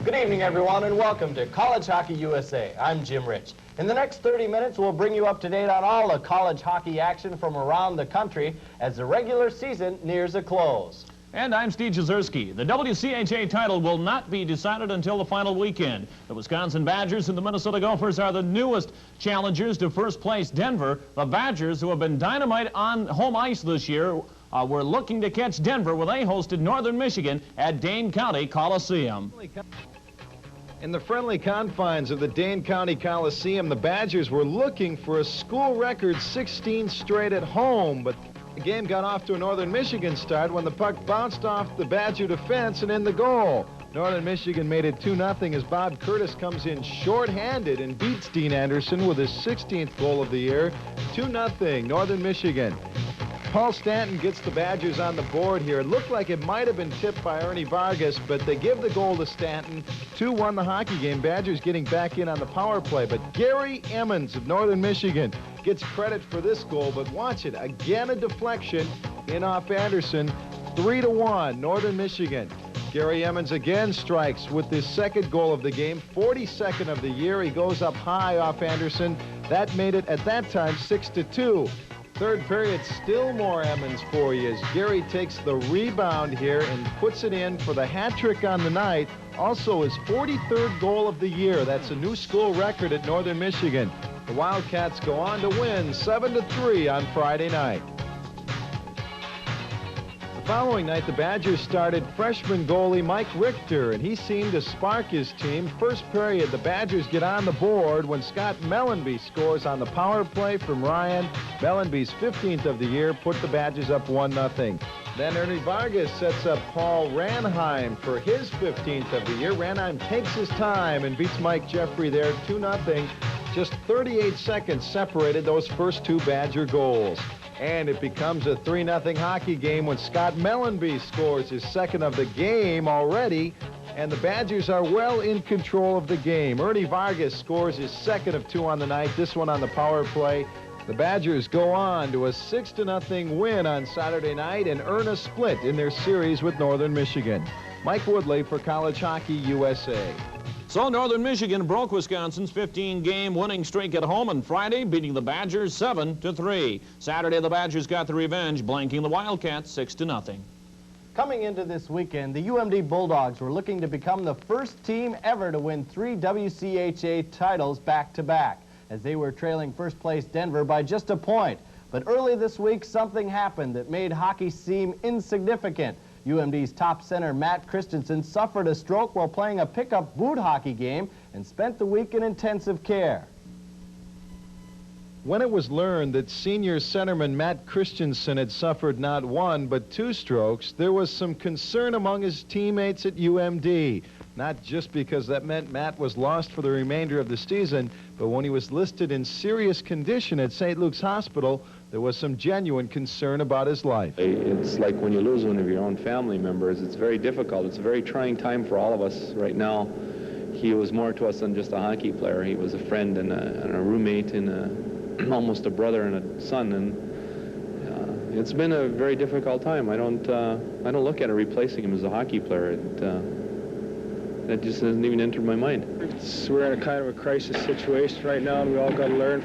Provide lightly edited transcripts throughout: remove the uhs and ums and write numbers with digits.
Good evening, everyone, and welcome to College Hockey USA. I'm Jim Rich. In the next 30 minutes, we'll bring you up to date on all the college hockey action from around the country as the regular season nears a close. And I'm Steve Jezierski. The WCHA title will not be decided until the final weekend. The Wisconsin Badgers and the Minnesota Gophers are the newest challengers to first place Denver. The Badgers, who have been dynamite on home ice this year, were looking to catch Denver when they hosted Northern Michigan at Dane County Coliseum. In the friendly confines of the Dane County Coliseum, the Badgers were looking for a school record 16 straight at home, but the game got off to a Northern Michigan start when the puck bounced off the Badger defense and in the goal. Northern Michigan made it 2-0 as Bob Curtis comes in short-handed and beats Dean Anderson with his 16th goal of the year. 2-0, Northern Michigan. Paul Stanton gets the Badgers on the board here. It looked like it might have been tipped by Ernie Vargas, but they give the goal to Stanton. 2-1 the hockey game. Badgers getting back in on the power play. But Gary Emmons of Northern Michigan gets credit for this goal, but watch it. Again, a deflection in off Anderson. 3-1, Northern Michigan. Gary Emmons again strikes with his second goal of the game, 42nd of the year. He goes up high off Anderson. That made it, at that time, 6-2. Third period, still more Emmons for you as Gary takes the rebound here and puts it in for the hat trick on the night. Also his 43rd goal of the year. That's a new school record at Northern Michigan. The Wildcats go on to win 7-3 on Friday night. The following night, the Badgers started freshman goalie Mike Richter, and he seemed to spark his team. First period, the Badgers get on the board when Scott Mellenby scores on the power play from Ryan. Mellenby's 15th of the year put the Badgers up 1-0. Then Ernie Vargas sets up Paul Ranheim for his 15th of the year. Ranheim takes his time and beats Mike Jeffrey there 2-0. Just 38 seconds separated those first two Badger goals. And it becomes a 3-0 hockey game when Scott Mellenby scores his second of the game already, and the Badgers are well in control of the game. Ernie Vargas scores his second of two on the night, this one on the power play. The Badgers go on to a 6-0 win on Saturday night and earn a split in their series with Northern Michigan. Mike Woodley for College Hockey USA. So Northern Michigan broke Wisconsin's 15-game winning streak at home on Friday, beating the Badgers 7-3. Saturday, the Badgers got the revenge, blanking the Wildcats 6-0. Coming into this weekend, the UMD Bulldogs were looking to become the first team ever to win 3 WCHA titles back-to-back, as they were trailing first-place Denver by just a point. But early this week, something happened that made hockey seem insignificant. UMD's top center, Matt Christensen, suffered a stroke while playing a pickup boot hockey game and spent the week in intensive care. When it was learned that senior centerman Matt Christensen had suffered not one but 2 strokes, there was some concern among his teammates at UMD. Not just because that meant Matt was lost for the remainder of the season, but when he was listed in serious condition at St. Luke's Hospital, there was some genuine concern about his life. It's like when you lose one of your own family members. It's very difficult. It's a very trying time for all of us right now. He was more to us than just a hockey player. He was a friend and a roommate and almost a brother and a son. And it's been a very difficult time. I don't look at it replacing him as a hockey player. That just hasn't even entered my mind. We're in a kind of a crisis situation right now, and we all got to learn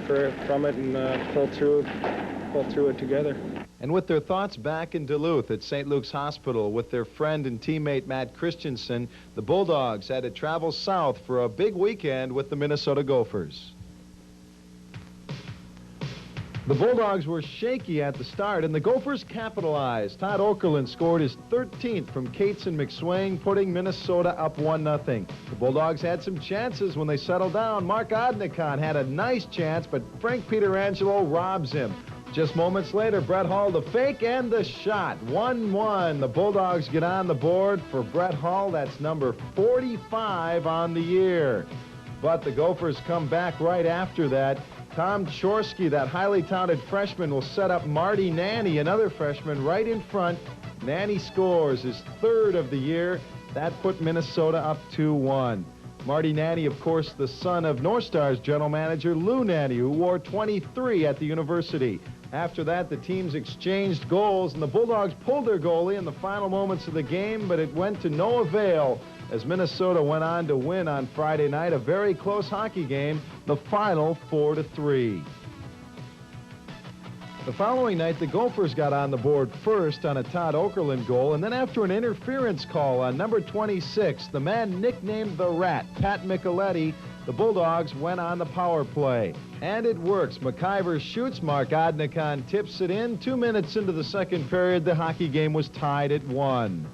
from it and pull through it together. And with their thoughts back in Duluth at St. Luke's Hospital with their friend and teammate Matt Christensen, the Bulldogs had to travel south for a big weekend with the Minnesota Gophers. The Bulldogs were shaky at the start, and the Gophers capitalized. Todd Okerlund scored his 13th from Cates and McSwain, putting Minnesota up 1-0. The Bulldogs had some chances when they settled down. Mark Odnikon had a nice chance, but Frank Pietrangelo robs him. Just moments later, Brett Hall, the fake and the shot. 1-1. The Bulldogs get on the board for Brett Hall. That's number 45 on the year. But the Gophers come back right after that. Tom Chorsky, that highly talented freshman, will set up Marty Nanny, another freshman, right in front. Nanny scores his 3rd of the year. That put Minnesota up 2-1. Marty Nanny, of course, the son of North Stars general manager Lou Nanny, who wore 23 at the university. After that, the teams exchanged goals, and the Bulldogs pulled their goalie in the final moments of the game, but it went to no avail as Minnesota went on to win on Friday night a very close hockey game, the final 4-3. The following night, the Gophers got on the board first on a Todd Okerlund goal, and then after an interference call on number 26, the man nicknamed the Rat, Pat Micheletti, the Bulldogs went on the power play. And it works. McIver shoots, Mark Odnikon tips it in. 2 minutes into the second period, the hockey game was tied at 1.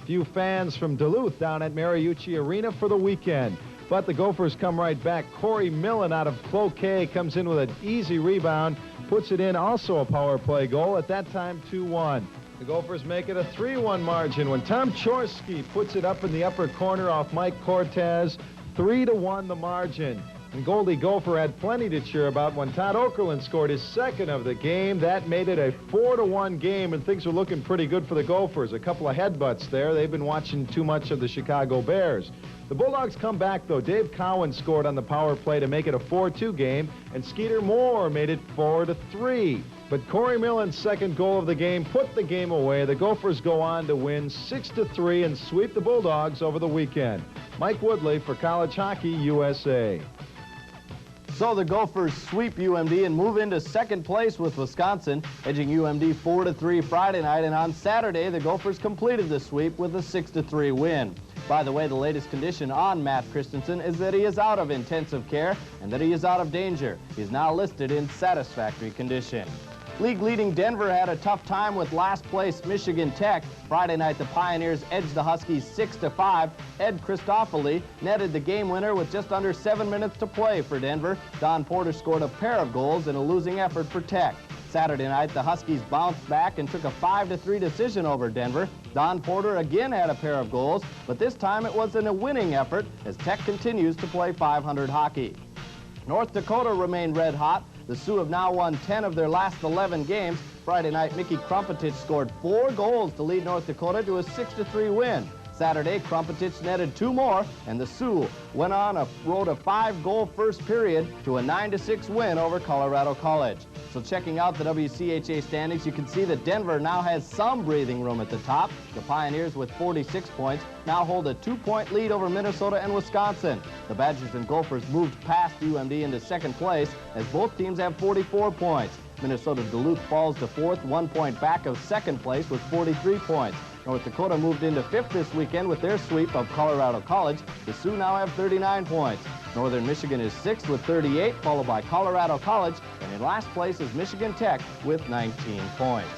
Few fans from Duluth down at Mariucci Arena for the weekend. But the Gophers come right back. Corey Millen out of Cloquet comes in with an easy rebound, puts it in, also a power play goal, at that time 2-1. The Gophers make it a 3-1 margin when Tom Chorski puts it up in the upper corner off Mike Cortez. 3-1 the margin. And Goldie Gopher had plenty to cheer about when Todd Okerlund scored his second of the game. That made it a 4-1 game, and things were looking pretty good for the Gophers. A couple of headbutts there. They've been watching too much of the Chicago Bears. The Bulldogs come back, though. Dave Cowan scored on the power play to make it a 4-2 game, and Skeeter Moore made it 4-3. But Corey Millen's second goal of the game put the game away. The Gophers go on to win 6-3 and sweep the Bulldogs over the weekend. Mike Woodley for College Hockey USA. So the Gophers sweep UMD and move into second place with Wisconsin, edging UMD 4-3 Friday night, and on Saturday the Gophers completed the sweep with a 6-3 win. By the way, the latest condition on Matt Christensen is that he is out of intensive care and that he is out of danger. He is now listed in satisfactory condition. League-leading Denver had a tough time with last-place Michigan Tech. Friday night, the Pioneers edged the Huskies 6-5. Ed Christoffoli netted the game winner with just under 7 minutes to play for Denver. Don Porter scored a pair of goals in a losing effort for Tech. Saturday night, the Huskies bounced back and took a 5-3 decision over Denver. Don Porter again had a pair of goals, but this time it was in a winning effort as Tech continues to play .500 hockey. North Dakota remained red hot. The Sioux have now won 10 of their last 11 games. Friday night, Mickey Krumpetich scored 4 goals to lead North Dakota to a 6-3 win. Saturday, Krumpetich netted 2 more, and the Sioux went on a road of 5-goal first period to a 9-6 win over Colorado College. So checking out the WCHA standings, you can see that Denver now has some breathing room at the top. The Pioneers, with 46 points, now hold a 2-point lead over Minnesota and Wisconsin. The Badgers and Gophers moved past UMD into second place as both teams have 44 points. Minnesota Duluth falls to fourth, 1 point back of second place with 43 points. North Dakota moved into fifth this weekend with their sweep of Colorado College. The Sioux now have 39 points. Northern Michigan is sixth with 38, followed by Colorado College, and in last place is Michigan Tech with 19 points.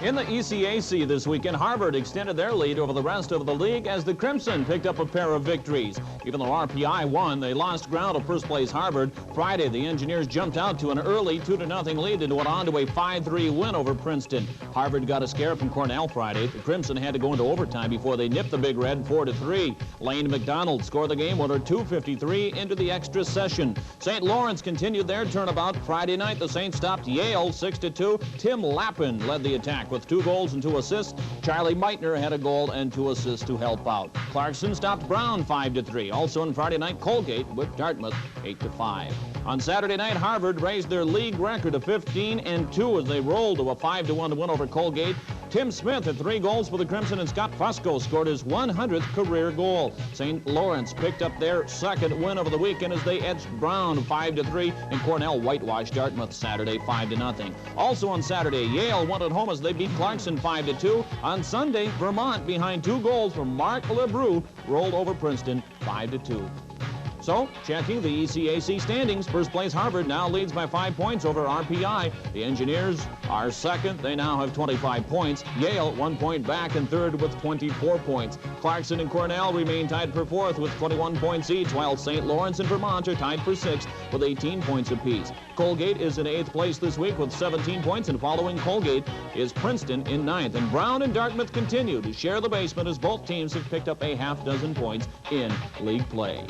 In the ECAC this weekend, Harvard extended their lead over the rest of the league as the Crimson picked up a pair of victories. Even though RPI won, they lost ground to first-place Harvard. Friday, the Engineers jumped out to an early 2-0 lead and went on to a 5-3 win over Princeton. Harvard got a scare from Cornell Friday. The Crimson had to go into overtime before they nipped the Big Red 4-3. Lane McDonald scored the game winner 2:53 into the extra session. St. Lawrence continued their turnabout. Friday night, the Saints stopped Yale 6-2. Tim Lappin led the attack with 2 goals and 2 assists. Charlie Meitner had a goal and 2 assists to help out. Clarkson stopped Brown 5-3. Also on Friday night, Colgate whipped Dartmouth 8-5. On Saturday night, Harvard raised their league record to 15-2 as they rolled to a 5-1 win over Colgate. Tim Smith had 3 goals for the Crimson, and Scott Fusco scored his 100th career goal. St. Lawrence picked up their second win over the weekend as they edged Brown 5-3, and Cornell whitewashed Dartmouth Saturday 5-0. Also on Saturday, Yale won at home as they beat Clarkson 5-2. On Sunday, Vermont, behind 2 goals from Mark LeBrew, rolled over Princeton 5-2. So, checking the ECAC standings, first place Harvard now leads by 5 points over RPI. The Engineers are second. They now have 25 points. Yale 1 point back in third with 24 points. Clarkson and Cornell remain tied for fourth with 21 points each, while St. Lawrence and Vermont are tied for sixth with 18 points apiece. Colgate is in 8th place this week with 17 points, and following Colgate is Princeton in 9th. And Brown and Dartmouth continue to share the basement as both teams have picked up a half-dozen points in league play.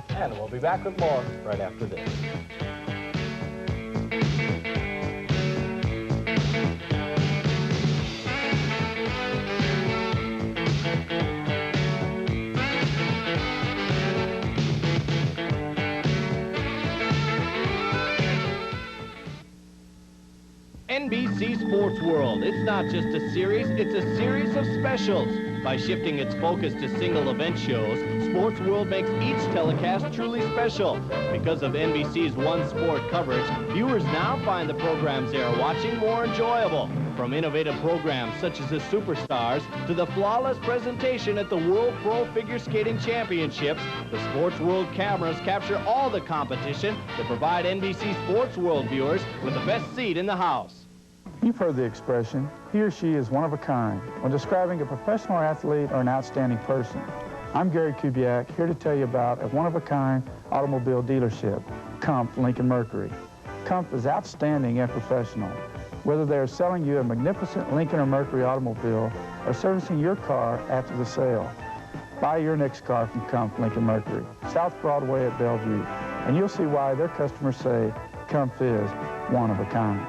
And we'll be back with more right after this. NBC Sports World. It's not just a series, it's a series of specials. By shifting its focus to single event shows, Sports World makes each telecast truly special. Because of NBC's one sport coverage, viewers now find the programs they are watching more enjoyable. From innovative programs such as the Superstars to the flawless presentation at the World Pro Figure Skating Championships, the Sports World cameras capture all the competition to provide NBC Sports World viewers with the best seat in the house. You've heard the expression, he or she is one of a kind, when describing a professional athlete or an outstanding person. I'm Gary Kubiak, here to tell you about a one-of-a-kind automobile dealership, Kump Lincoln Mercury. Kump is outstanding and professional. Whether they are selling you a magnificent Lincoln or Mercury automobile or servicing your car after the sale, buy your next car from Kump Lincoln Mercury, South Broadway at Bellevue, and you'll see why their customers say Kump is one of a kind.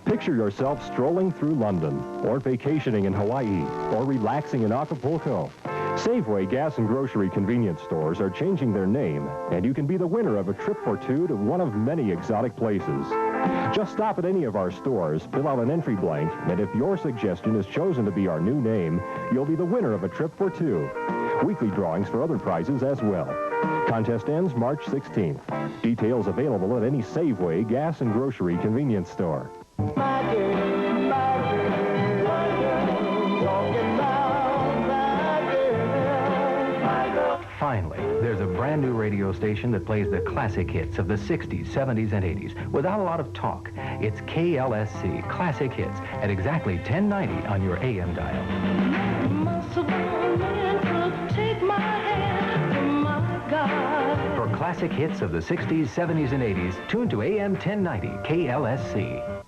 Picture yourself strolling through London, or vacationing in Hawaii, or relaxing in Acapulco. Safeway gas and grocery convenience stores are changing their name, and you can be the winner of a trip or two to one of many exotic places. Just stop at any of our stores, fill out an entry blank, and if your suggestion is chosen to be our new name, you'll be the winner of a trip for two. Weekly drawings for other prizes as well. Contest ends March 16th. Details available at any Safeway gas and grocery convenience store. Finally, there's a brand new radio station that plays the classic hits of the 60s, 70s, and 80s without a lot of talk. It's KLSC Classic Hits at exactly 1090 on your AM dial. For classic hits of the 60s, 70s, and 80s, tune to AM 1090 KLSC.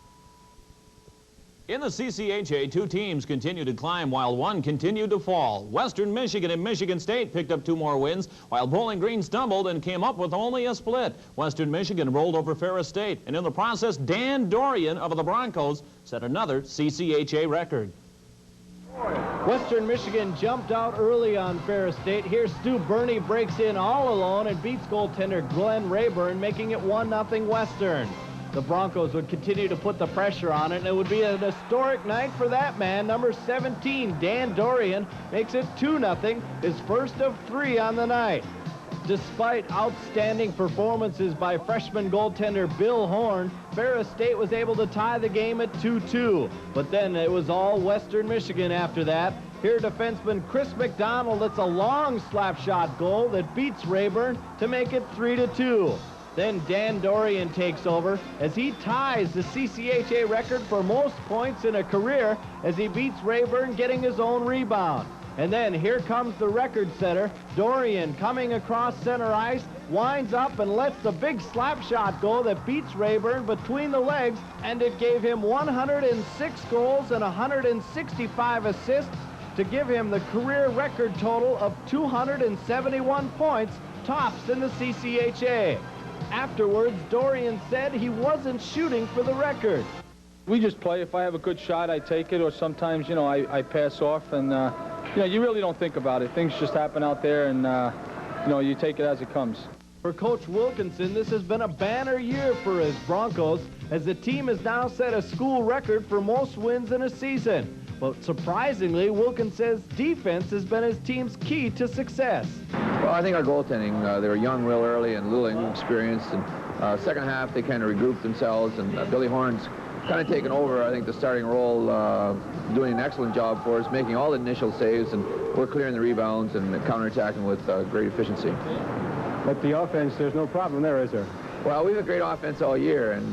In the CCHA, two teams continued to climb while one continued to fall. Western Michigan and Michigan State picked up 2 more wins, while Bowling Green stumbled and came up with only a split. Western Michigan rolled over Ferris State, and in the process, Dan Dorian of the Broncos set another CCHA record. Western Michigan jumped out early on Ferris State. Here, Stu Burney breaks in all alone and beats goaltender Glenn Rayburn, making it 1-0 Western. The Broncos would continue to put the pressure on it, and it would be an historic night for that man. Number 17, Dan Dorian, makes it 2-0, his first of 3 on the night. Despite outstanding performances by freshman goaltender Bill Horn, Ferris State was able to tie the game at 2-2. But then it was all Western Michigan after that. Here, defenseman Chris McDonald hits a long slap shot goal that beats Rayburn to make it 3-2. Then Dan Dorian takes over as he ties the CCHA record for most points in a career as he beats Rayburn, getting his own rebound. And then here comes the record setter, Dorian, coming across center ice, winds up and lets the big slap shot go that beats Rayburn between the legs, and it gave him 106 goals and 165 assists to give him the career record total of 271 points, tops in the CCHA. Afterwards, Dorian said he wasn't shooting for the record. We just play. If I have a good shot, I take it, or sometimes, you know, I pass off, and, you know, you really don't think about it. Things just happen out there, and, you know, you take it as it comes. For Coach Wilkinson, this has been a banner year for his Broncos, as the team has now set a school record for most wins in a season. But surprisingly, Wilkinson's defense has been his team's key to success. Well, I think our goaltending, they were young real early and a little inexperienced. And second half, they kind of regrouped themselves, and Billy Horn's kind of taken over, I think, the starting role, doing an excellent job for us, making all the initial saves, and we're clearing the rebounds and counterattacking with great efficiency. But the offense, there's no problem there, is there? Well, we've had great offense all year, and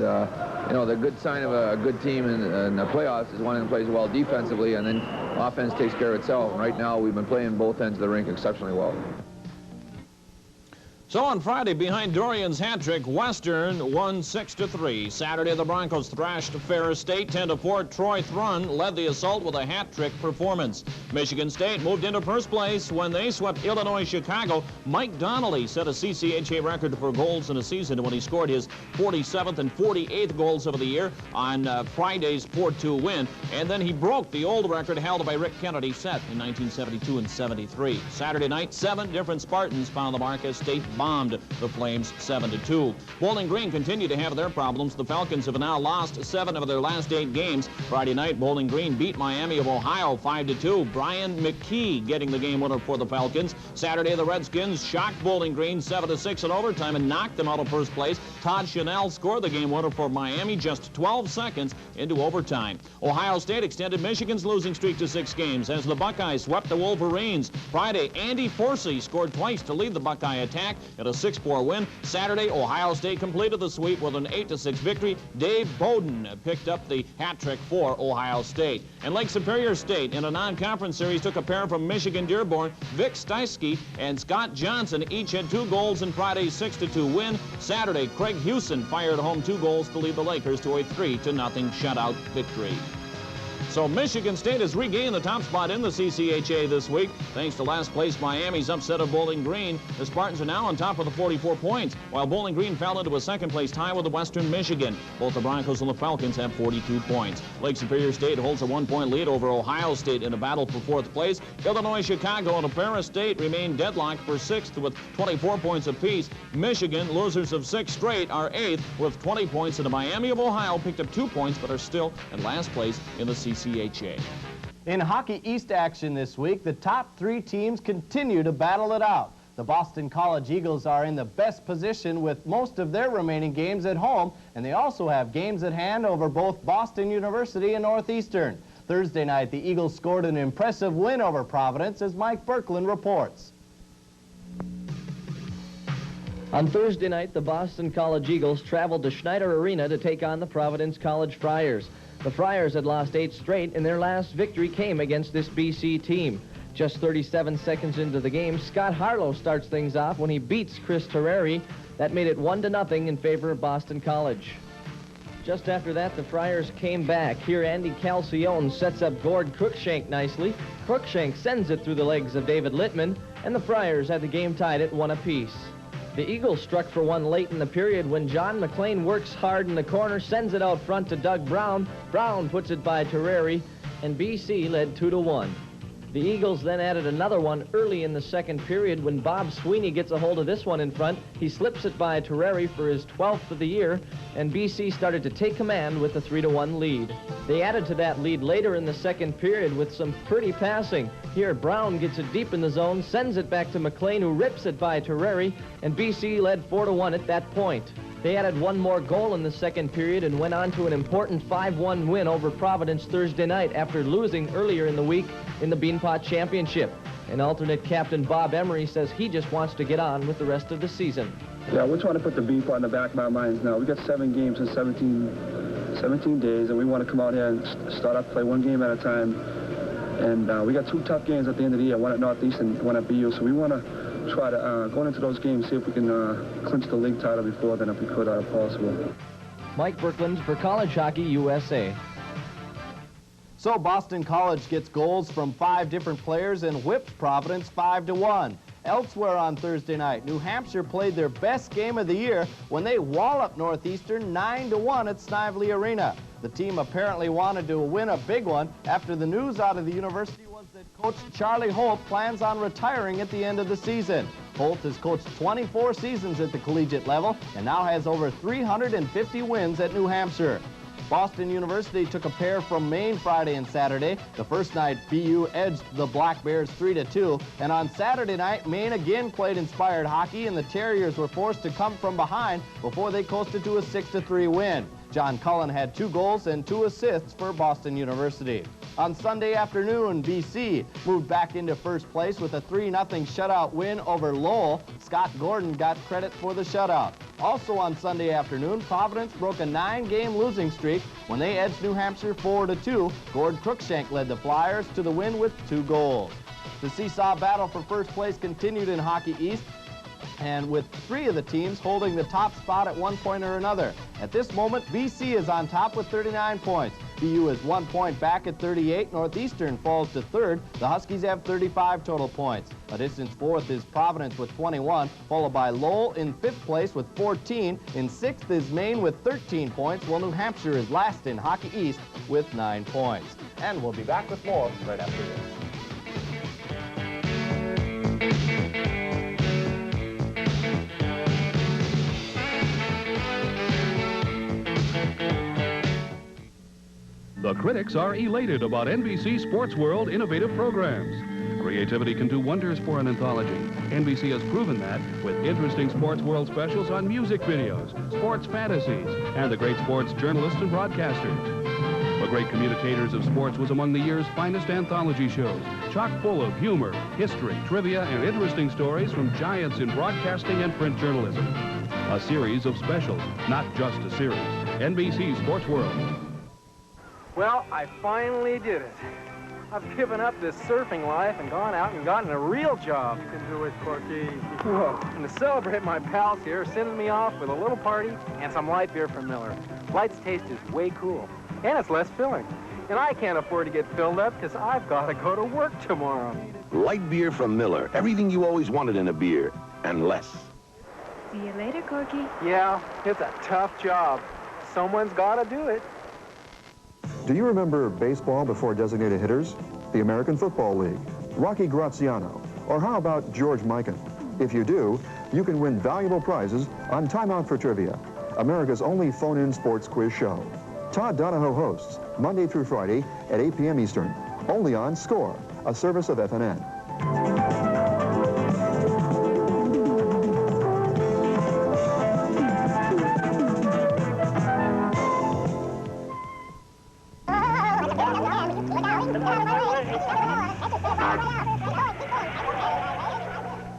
you know, the good sign of a good team in the playoffs is one that plays well defensively, and then offense takes care of itself. And right now, we've been playing both ends of the rink exceptionally well. So on Friday, behind Dorian's hat trick, Western won 6-3. Saturday, the Broncos thrashed Ferris State 10-4. Troy Thrun led the assault with a hat trick performance. Michigan State moved into first place when they swept Illinois Chicago. Mike Donnelly set a CCHA record for goals in a season when he scored his 47th and 48th goals of the year on Friday's 4-2 win. And then he broke the old record held by Rick Kennedy, set in 1972 and 73. Saturday night, 7 different Spartans found the mark as state bombed the Flames 7-2. Bowling Green continue to have their problems. The Falcons have now lost 7 of their last 8 games. Friday night, Bowling Green beat Miami of Ohio 5-2. Brian McKee getting the game winner for the Falcons. Saturday, the Redskins shocked Bowling Green 7-6 in overtime and knocked them out of first place. Todd Chanel scored the game winner for Miami just 12 seconds into overtime. Ohio State extended Michigan's losing streak to 6 games as the Buckeyes swept the Wolverines. Friday, Andy Forsey scored twice to lead the Buckeye attack at a 6-4 win. Saturday, Ohio State completed the sweep with an 8-6 victory. Dave Bowden picked up the hat trick for Ohio State. And Lake Superior State in a non-conference series took a pair from Michigan Dearborn. Vic Steisky and Scott Johnson each had 2 goals in Friday's 6-2 win. Saturday, Craig Hewson fired home 2 goals to lead the Lakers to a 3-0 shutout victory. So Michigan State has regained the top spot in the CCHA this week. Thanks to last place Miami's upset of Bowling Green, the Spartans are now on top with the 44 points, while Bowling Green fell into a second place tie with the Western Michigan. Both the Broncos and the Falcons have 42 points. Lake Superior State holds a 1-point lead over Ohio State in a battle for 4th place. Illinois, Chicago, and Paris State remain deadlocked for 6th with 24 points apiece. Michigan, losers of 6 straight, are 8th with 20 points, and the Miami of Ohio picked up 2 points but are still in last place in the CCHA. In Hockey East action this week, the top 3 teams continue to battle it out. The Boston College Eagles are in the best position with most of their remaining games at home, and they also have games at hand over both Boston University and Northeastern. Thursday night, the Eagles scored an impressive win over Providence, as Mike Birkeland reports. On Thursday night, the Boston College Eagles traveled to Schneider Arena to take on the Providence College Friars. The Friars had lost 8 straight, and their last victory came against this BC team. Just 37 seconds into the game, Scott Harlow starts things off when he beats Chris Terreri. That made it 1-0 in favor of Boston College. Just after that, the Friars came back. Here, Andy Calcione sets up Gord Cruikshank nicely. Cruikshank sends it through the legs of David Littman, and the Friars had the game tied at 1 apiece. The Eagles struck for 1 late in the period when John McLean works hard in the corner, sends it out front to Doug Brown. Brown puts it by Terreri, and BC led 2-1. The Eagles then added another one early in the second period when Bob Sweeney gets a hold of this one in front. He slips it by Terreri for his 12th of the year, and BC started to take command with a 3-1 lead. They added to that lead later in the second period with some pretty passing. Here, Brown gets it deep in the zone, sends it back to McLean, who rips it by Terreri, and BC led 4-1 at that point. They added one more goal in the second period and went on to an important 5-1 win over Providence Thursday night after losing earlier in the week in the Beanpot Championship. And alternate captain Bob Emery says he just wants to get on with the rest of the season. Yeah, we're trying to put the Beanpot in the back of our minds now. We got 7 games in 17 days, and we want to come out here and start up, play 1 game at a time. And we got 2 tough games at the end of the year, 1 at Northeast and 1 at BU. So we want to try to go into those games, see if we can clinch the league title before then, if we could, if possible. Mike Birkeland for College Hockey USA. So Boston College gets goals from 5 different players and whips Providence 5-1. Elsewhere on Thursday night, New Hampshire played their best game of the year when they walloped Northeastern 9-1 at Snively Arena. The team apparently wanted to win a big one after the news out of the university was that Coach Charlie Holt plans on retiring at the end of the season. Holt has coached 24 seasons at the collegiate level and now has over 350 wins at New Hampshire. Boston University took a pair from Maine Friday and Saturday. The first night, BU edged the Black Bears 3-2. And on Saturday night, Maine again played inspired hockey, and the Terriers were forced to come from behind before they coasted to a 6-3 win. John Cullen had 2 goals and 2 assists for Boston University. On Sunday afternoon, BC moved back into first place with a 3-0 shutout win over Lowell. Scott Gordon got credit for the shutout. Also on Sunday afternoon, Providence broke a 9-game losing streak when they edged New Hampshire 4-2. Gord Cruikshank led the Flyers to the win with 2 goals. The seesaw battle for first place continued in Hockey East, and with 3 of the teams holding the top spot at one point or another. At this moment, BC is on top with 39 points. BU is 1 point back at 38. Northeastern falls to 3rd. The Huskies have 35 total points. A distance 4th is Providence with 21, followed by Lowell in 5th place with 14. In 6th is Maine with 13 points, while New Hampshire is last in Hockey East with 9 points. And we'll be back with more right after this. The critics are elated about NBC Sports World innovative programs. Creativity can do wonders for an anthology. NBC has proven that with interesting Sports World specials on music videos, sports fantasies, and the great sports journalists and broadcasters. The Great Communicators of Sports was among the year's finest anthology shows, chock full of humor, history, trivia, and interesting stories from giants in broadcasting and print journalism. A series of specials, not just a series. NBC Sports World. Well, I finally did it. I've given up this surfing life and gone out and gotten a real job. You can do it, Corky. Whoa. And to celebrate, my pals here are sending me off with a little party and some light beer from Miller. Light's taste is way cool, and it's less filling. And I can't afford to get filled up because I've got to go to work tomorrow. Light beer from Miller. Everything you always wanted in a beer, and less. See you later, Corky. Yeah, it's a tough job. Someone's got to do it. Do you remember baseball before designated hitters? The American Football League, Rocky Graziano, or how about George Mikan? If you do, you can win valuable prizes on Time Out for Trivia, America's only phone-in sports quiz show. Todd Donahoe hosts, Monday through Friday at 8 p.m. Eastern, only on SCORE, a service of FNN.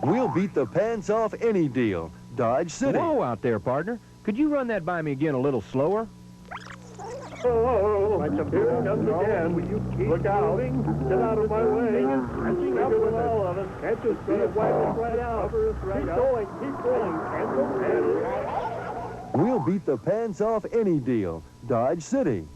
We'll beat the pants off any deal. Dodge City. Whoa out there, partner. Could you run that by me again a little slower? Oh, here it comes again. Will you keep Look out. Moving? Get out of my way. Catching up with all of us. Can't just be wipe us right out. Keep going, keep going. Can't go past. We'll beat the pants off any deal. Dodge City.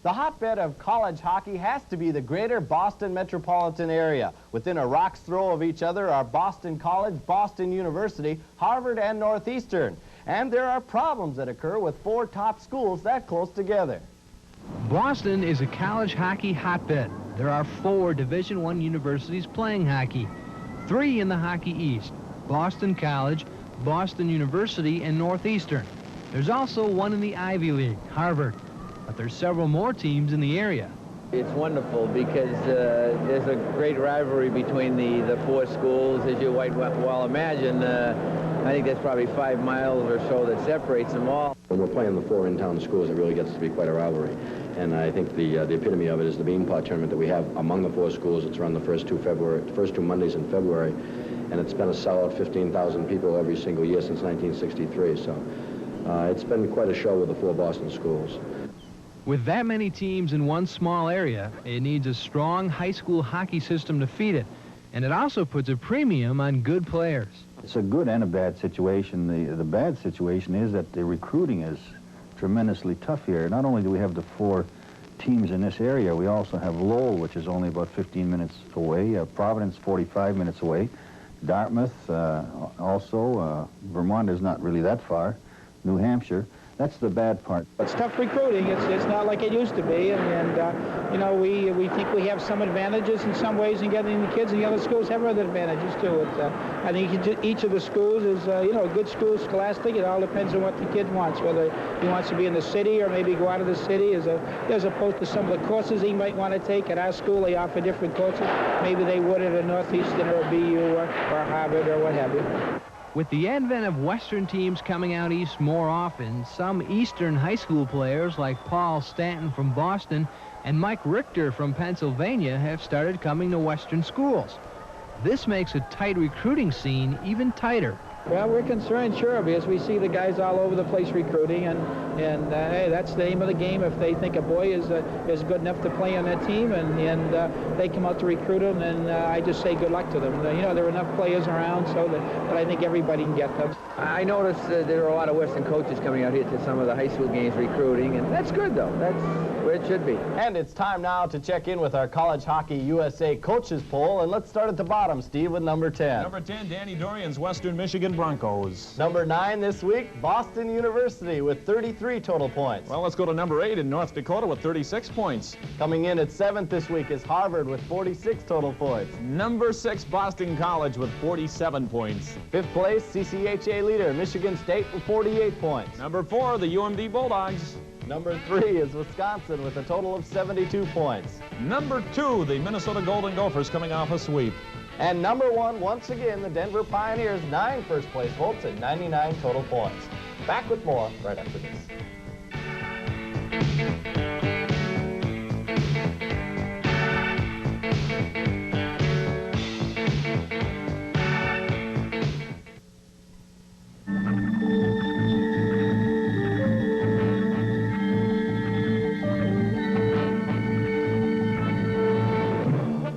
The hotbed of college hockey has to be the greater Boston metropolitan area. Within a rock's throw of each other are Boston College, Boston University, Harvard, and Northeastern. And there are problems that occur with 4 top schools that close together. Boston is a college hockey hotbed. There are 4 Division I universities playing hockey. 3 in the Hockey East, Boston College, Boston University, and Northeastern. There's also 1 in the Ivy League, Harvard. But there's several more teams in the area. It's wonderful because there's a great rivalry between the 4 schools, as you might well imagine. I think there's probably 5 miles or so that separates them all. When we're playing the 4 in-town schools, it really gets to be quite a rivalry. And I think the epitome of it is the Bean Pot tournament that we have among the 4 schools. It's run the first two Mondays in February, and it's been a solid 15,000 people every single year since 1963. So it's been quite a show with the 4 Boston schools. With that many teams in one small area, it needs a strong high school hockey system to feed it. And it also puts a premium on good players. It's a good and a bad situation. The bad situation is that the recruiting is tremendously tough here. Not only do we have the 4 teams in this area, we also have Lowell, which is only about 15 minutes away, Providence, 45 minutes away, Dartmouth, also, Vermont is not really that far, New Hampshire. That's the bad part. It's tough recruiting. It's not like it used to be, and you know, we think we have some advantages in some ways in getting the kids, and the other schools have other advantages too. I think each of the schools is you know, a good school, scholastic. It all depends on what the kid wants, whether he wants to be in the city or maybe go out of the city, as opposed to some of the courses he might want to take. At our school, they offer different courses. Maybe they would at a Northeastern or a BU or Harvard or what have you. With the advent of Western teams coming out east more often, some Eastern high school players like Paul Stanton from Boston and Mike Richter from Pennsylvania have started coming to Western schools. This makes a tight recruiting scene even tighter. Well, we're concerned, sure, because we see the guys all over the place recruiting, and hey, that's the aim of the game. If they think a boy is good enough to play on that team, and they come out to recruit them, and I just say good luck to them. You know, there are enough players around so that I think everybody can get them. I noticed there are a lot of Western coaches coming out here to some of the high school games recruiting, and that's good, though. That's where it should be. And it's time now to check in with our College Hockey USA coaches poll, and let's start at the bottom, Steve, with number 10. Number 10, Danny Dorian's Western Michigan Broncos. Number 9 this week, Boston University with 33 total points. Well, let's go to number 8 in North Dakota with 36 points. Coming in at 7th this week is Harvard with 46 total points. Number 6, Boston College with 47 points. 5th place, CCHA leader, Michigan State with 48 points. Number 4, the UMD Bulldogs. Number 3 is Wisconsin with a total of 72 points. Number 2, the Minnesota Golden Gophers coming off a sweep. And number 1, once again, the Denver Pioneers, 9 first-place votes and 99 total points. Back with more right after this.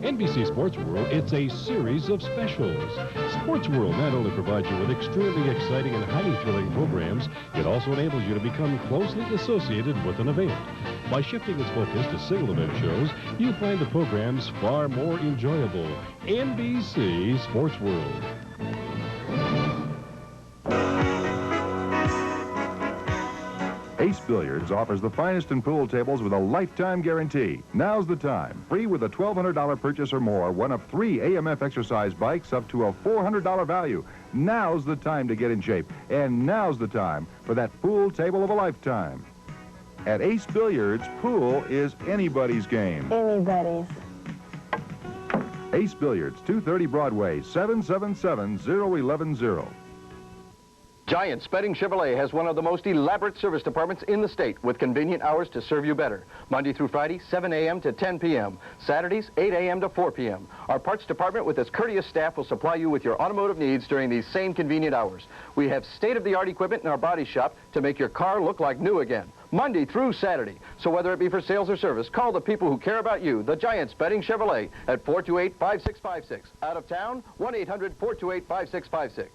NBC Sports World, it's a series of specials. Sports World not only provides you with extremely exciting and highly thrilling programs, it also enables you to become closely associated with an event. By shifting its focus to single event shows, you find the programs far more enjoyable. NBC Sports World. Ace Billiards offers the finest in pool tables with a lifetime guarantee. Now's the time. Free with a $1,200 purchase or more, one of 3 AMF exercise bikes up to a $400 value. Now's the time to get in shape. And now's the time for that pool table of a lifetime. At Ace Billiards, pool is anybody's game. Anybody's. Ace Billiards, 230 Broadway, 777-0110. Giant Spedding Chevrolet has one of the most elaborate service departments in the state with convenient hours to serve you better. Monday through Friday, 7 a.m. to 10 p.m. Saturdays, 8 a.m. to 4 p.m. Our parts department with its courteous staff will supply you with your automotive needs during these same convenient hours. We have state-of-the-art equipment in our body shop to make your car look like new again. Monday through Saturday. So whether it be for sales or service, call the people who care about you, the Giant Spedding Chevrolet, at 428-5656. Out of town, 1-800-428-5656.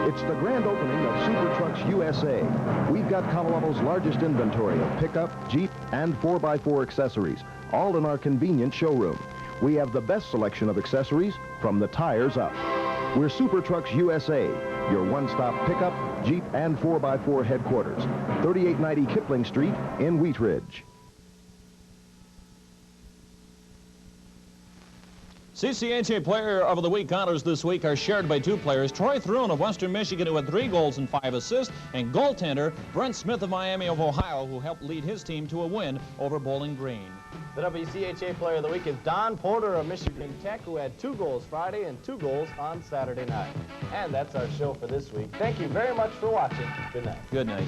It's the grand opening of Super Trucks USA. We've got Colorado's largest inventory of pickup, Jeep, and 4x4 accessories, all in our convenient showroom. We have the best selection of accessories from the tires up. We're Super Trucks USA, your one-stop pickup, Jeep, and 4x4 headquarters. 3890 Kipling Street in Wheat Ridge. CCHA Player of the Week honors this week are shared by 2 players. Troy Thrun of Western Michigan, who had 3 goals and 5 assists, and goaltender Brent Smith of Miami of Ohio, who helped lead his team to a win over Bowling Green. The WCHA Player of the Week is Don Porter of Michigan Tech, who had 2 goals Friday and 2 goals on Saturday night. And that's our show for this week. Thank you very much for watching. Good night. Good night.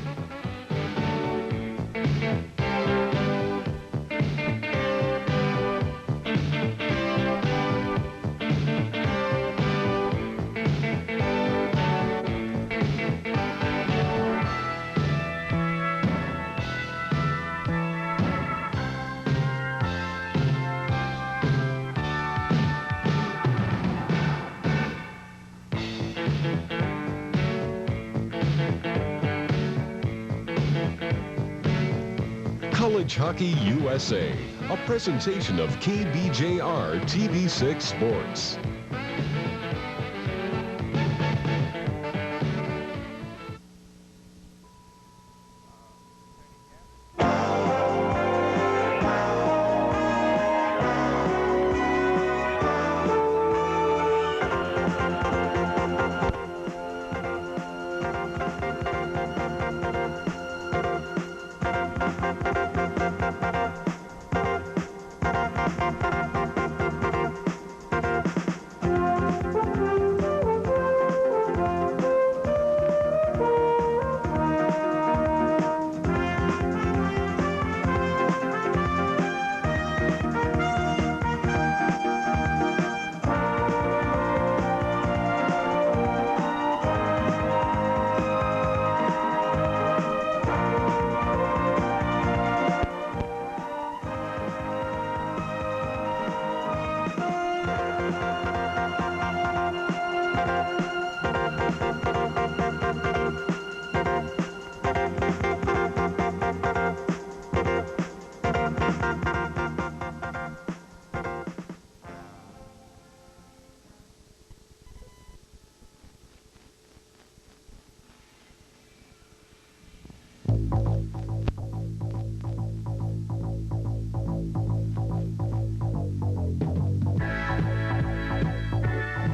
College Hockey USA, a presentation of KBJR TV6 Sports.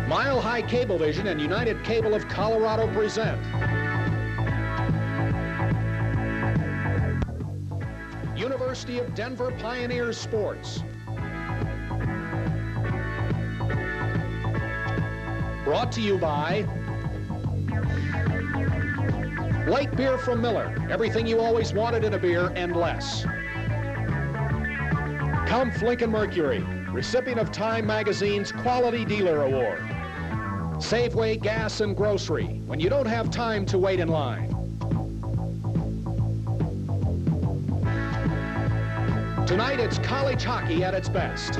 Mile High Cablevision and United Cable of Colorado present University of Denver Pioneers Sports. Brought to you by Light Beer from Miller. Everything you always wanted in a beer and less. Kampf Lincoln Mercury, recipient of Time Magazine's Quality Dealer Award. Safeway Gas and Grocery, when you don't have time to wait in line. Tonight, it's college hockey at its best.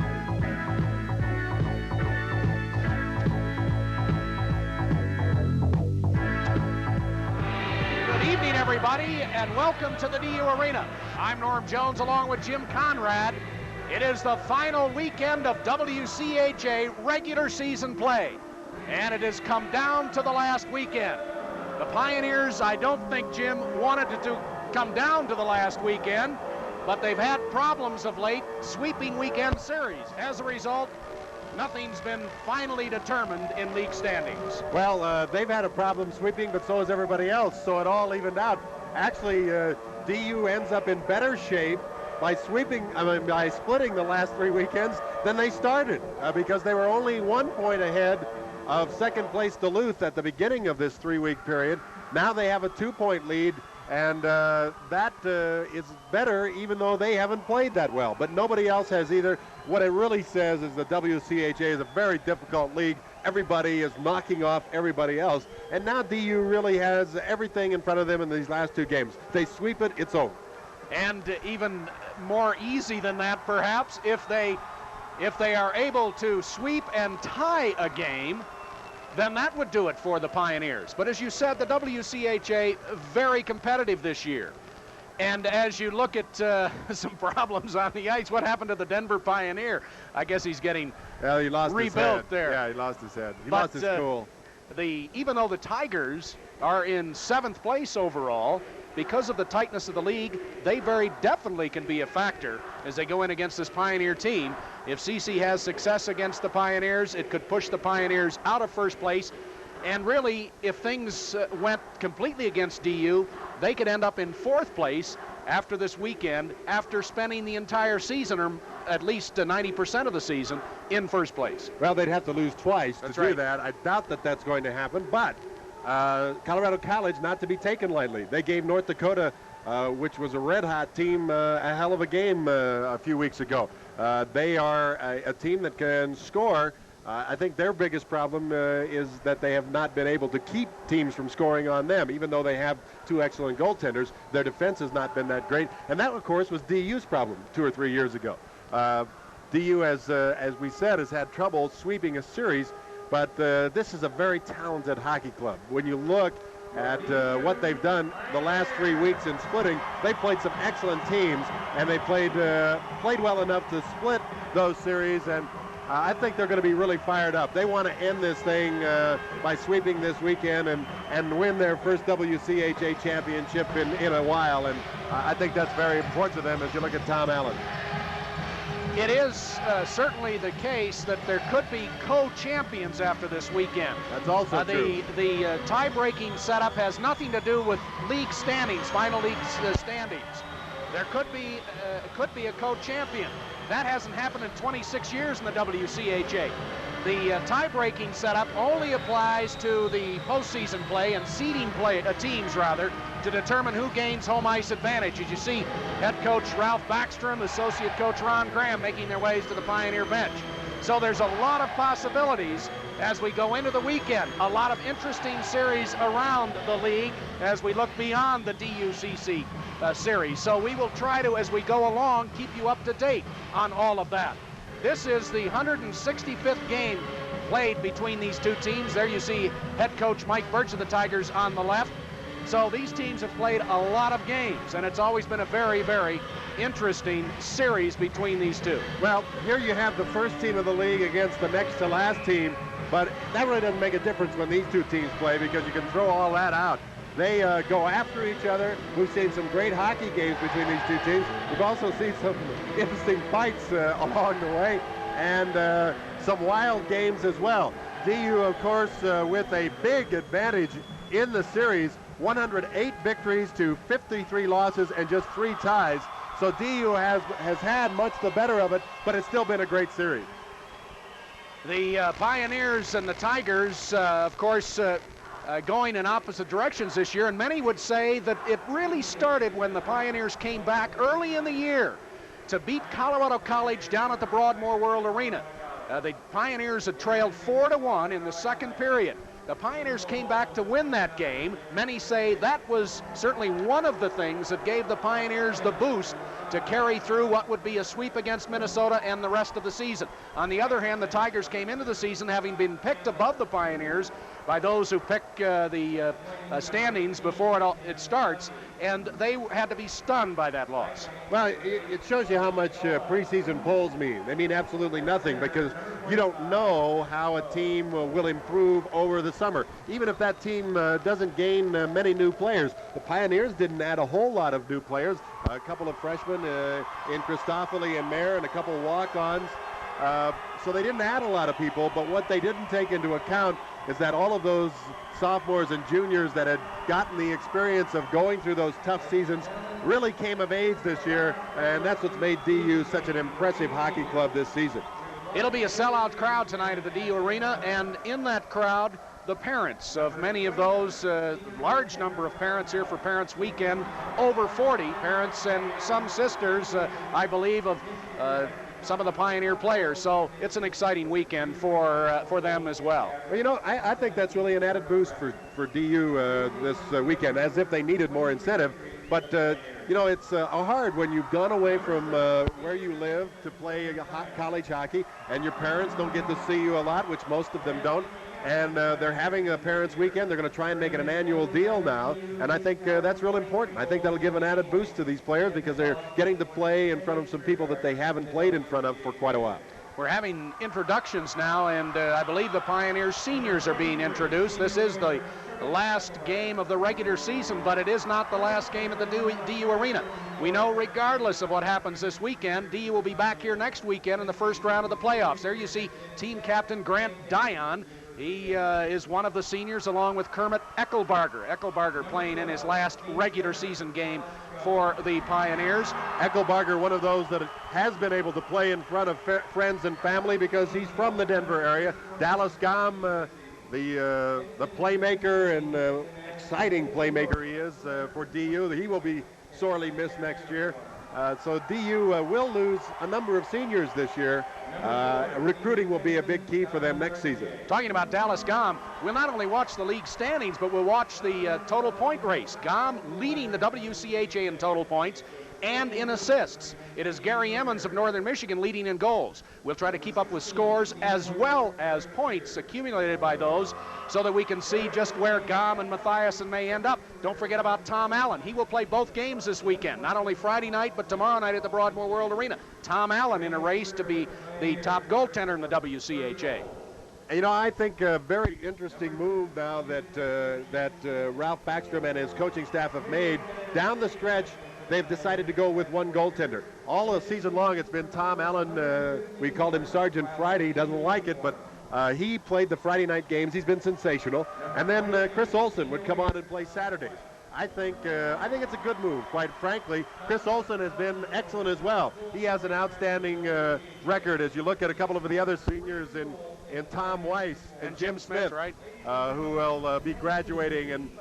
Good evening, everybody, and welcome to the DU Arena. I'm Norm Jones along with Jim Conrad. It is the final weekend of WCHA regular season play, and it has come down to the last weekend. The Pioneers, I don't think, Jim, wanted it to come down to the last weekend, but they've had problems of late sweeping weekend series. As a result, nothing's been finally determined in league standings. Well, they've had a problem sweeping, but so has everybody else, so it all evened out. Actually, DU ends up in better shape by splitting the last 3 weekends than they started, because they were only 1 point ahead of second place Duluth at the beginning of this 3-week period. Now they have a 2-point lead, and that is better, even though they haven't played that well. But nobody else has either. What it really says is the WCHA is a very difficult league. Everybody is knocking off everybody else. And now DU really has everything in front of them in these last 2 games. If they sweep it, it's over. And even more easy than that, perhaps, if they are able to sweep and tie a game, then that would do it for the Pioneers. But as you said, the WCHA very competitive this year. And as you look at some problems on the ice, what happened to the Denver Pioneer? I guess he's getting he lost rebuilt his head. there. Yeah, he lost his head. He lost his cool. Even though the Tigers are in 7th place overall, because of the tightness of the league, they very definitely can be a factor as they go in against this Pioneer team. If CC has success against the Pioneers, it could push the Pioneers out of first place. And really, if things went completely against DU, they could end up in 4th place after this weekend, after spending the entire season, or at least 90% of the season, in first place. Well, they'd have to lose twice to do that. I doubt that that's going to happen, but Colorado College not to be taken lightly. They gave North Dakota, which was a red-hot team, a hell of a game a few weeks ago. They are a team that can score. I think their biggest problem is that they have not been able to keep teams from scoring on them. Even though they have 2 excellent goaltenders, their defense has not been that great. And that, of course, was DU's problem 2 or 3 years ago. DU, as we said, has had trouble sweeping a series, but this is a very talented hockey club. When you look at what they've done the last 3 weeks in splitting, they played some excellent teams, and they played well enough to split those series, and I think they're going to be really fired up. They want to end this thing by sweeping this weekend and win their first WCHA championship in a while, and I think that's very important to them as you look at Tom Allen. It is certainly the case that there could be co-champions after this weekend. That's also true. The tie-breaking setup has nothing to do with league standings, final league standings. There could be a co-champion. That hasn't happened in 26 years in the WCHA. The tie-breaking setup only applies to the postseason play and seeding play, teams rather, to determine who gains home ice advantage. As you see, head coach Ralph Backstrom, associate coach Ron Graham making their ways to the Pioneer bench. So there's a lot of possibilities as we go into the weekend. A lot of interesting series around the league as we look beyond the DUCC series. So we will try to, as we go along, keep you up to date on all of that. This is the 165th game played between these 2 teams. There you see head coach Mike Birch of the Tigers on the left. So these teams have played a lot of games, and it's always been a very, very interesting series between these 2. Well, here you have the first team of the league against the next to last team, but that really doesn't make a difference when these 2 teams play, because you can throw all that out. They go after each other. We've seen some great hockey games between these 2 teams. We've also seen some interesting fights along the way, and some wild games as well. DU, of course, with a big advantage in the series, 108 victories to 53 losses and just 3 ties. So DU has had much the better of it, but it's still been a great series. The Pioneers and the Tigers, of course, going in opposite directions this year, and many would say that it really started when the Pioneers came back early in the year to beat Colorado College down at the Broadmoor World Arena. The Pioneers had trailed 4-1 in the second period. The Pioneers came back to win that game. Many say that was certainly one of the things that gave the Pioneers the boost to carry through what would be a sweep against Minnesota and the rest of the season. On the other hand, the Tigers came into the season having been picked above the Pioneers by those who pick the standings before it starts, and they had to be stunned by that loss. Well, it shows you how much preseason polls mean. They mean absolutely nothing because you don't know how a team will improve over the summer. Even if that team doesn't gain many new players. The Pioneers didn't add a whole lot of new players. A couple of freshmen in Christoffoli and Mayer and a couple of walk-ons. So they didn't add a lot of people, but what they didn't take into account is that all of those sophomores and juniors that had gotten the experience of going through those tough seasons really came of age this year, and that's what's made DU such an impressive hockey club this season. It'll be a sellout crowd tonight at the DU Arena, and in that crowd, the parents of many of those, large number of parents here for Parents Weekend, over 40 parents and some sisters, I believe, of some of the Pioneer players. So it's an exciting weekend for them as well. Well, you know, I think that's really an added boost for DU this weekend, as if they needed more incentive. But, you know, it's hard when you've gone away from where you live to play college hockey, and your parents don't get to see you a lot, which most of them don't. And they're having a Parents Weekend. They're going to try and make it an annual deal now, and I think that's real important. I think that'll give an added boost to these players because they're getting to play in front of some people that they haven't played in front of for quite a while. We're having introductions now, and I believe the Pioneers seniors are being introduced. This is the last game of the regular season, but it is not the last game at the DU Arena. We know regardless of what happens this weekend, DU will be back here next weekend in the first round of the playoffs. There you see team captain Grant Dion. He is one of the seniors along with Kermit Eckelbarger. Eckelbarger playing in his last regular season game for the Pioneers. Eckelbarger, one of those that has been able to play in front of friends and family because he's from the Denver area. Dallas Gom, the playmaker and exciting playmaker he is for DU. He will be sorely missed next year. So DU will lose a number of seniors this year. Recruiting will be a big key for them next season. Talking about Dallas Gom, we'll not only watch the league standings, but we'll watch the total point race. Gom leading the WCHA in total points and in assists. It is Gary Emmons of Northern Michigan leading in goals. We'll try to keep up with scores as well as points accumulated by those so that we can see just where Gom and Mathiasen may end up. Don't forget about Tom Allen. He will play both games this weekend, not only Friday night, but tomorrow night at the Broadmoor World Arena. Tom Allen in a race to be the top goaltender in the WCHA. You know, I think a very interesting move now that Ralph Backstrom and his coaching staff have made. Down the stretch, they've decided to go with one goaltender. All the season long, it's been Tom Allen. We called him Sergeant Friday. He doesn't like it, but he played the Friday night games. He's been sensational. And then Chris Olsen would come on and play Saturdays. I think it's a good move, quite frankly. Chris Olsen has been excellent as well. He has an outstanding record as you look at a couple of the other seniors in Tom Weiss and Jim Smith, right? Who will be graduating. And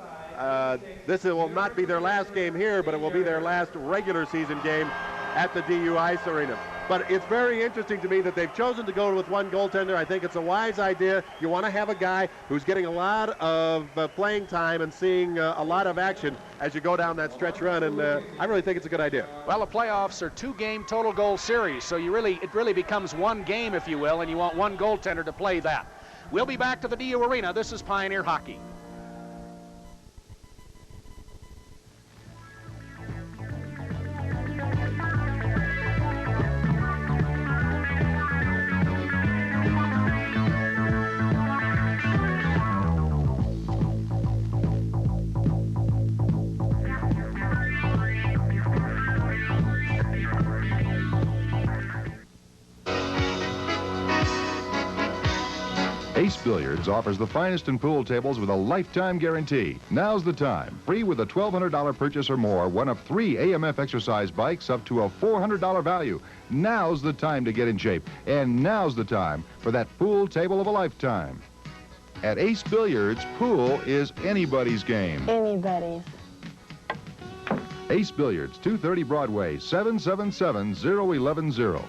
this will not be their last game here, but it will be their last regular season game at the DU Ice Arena. But it's very interesting to me that they've chosen to go with one goaltender. I think it's a wise idea. You want to have a guy who's getting a lot of playing time and seeing a lot of action as you go down that stretch run, and I really think it's a good idea. Well, the playoffs are 2-game total goal series, so it really becomes one game, if you will, and you want one goaltender to play that. We'll be back to the DU Arena. This is Pioneer Hockey. Ace Billiards offers the finest in pool tables with a lifetime guarantee. Now's the time. Free with a $1,200 purchase or more, one of 3 AMF exercise bikes up to a $400 value. Now's the time to get in shape. And now's the time for that pool table of a lifetime. At Ace Billiards, pool is anybody's game. Anybody's. Ace Billiards, 230 Broadway, 777-0110.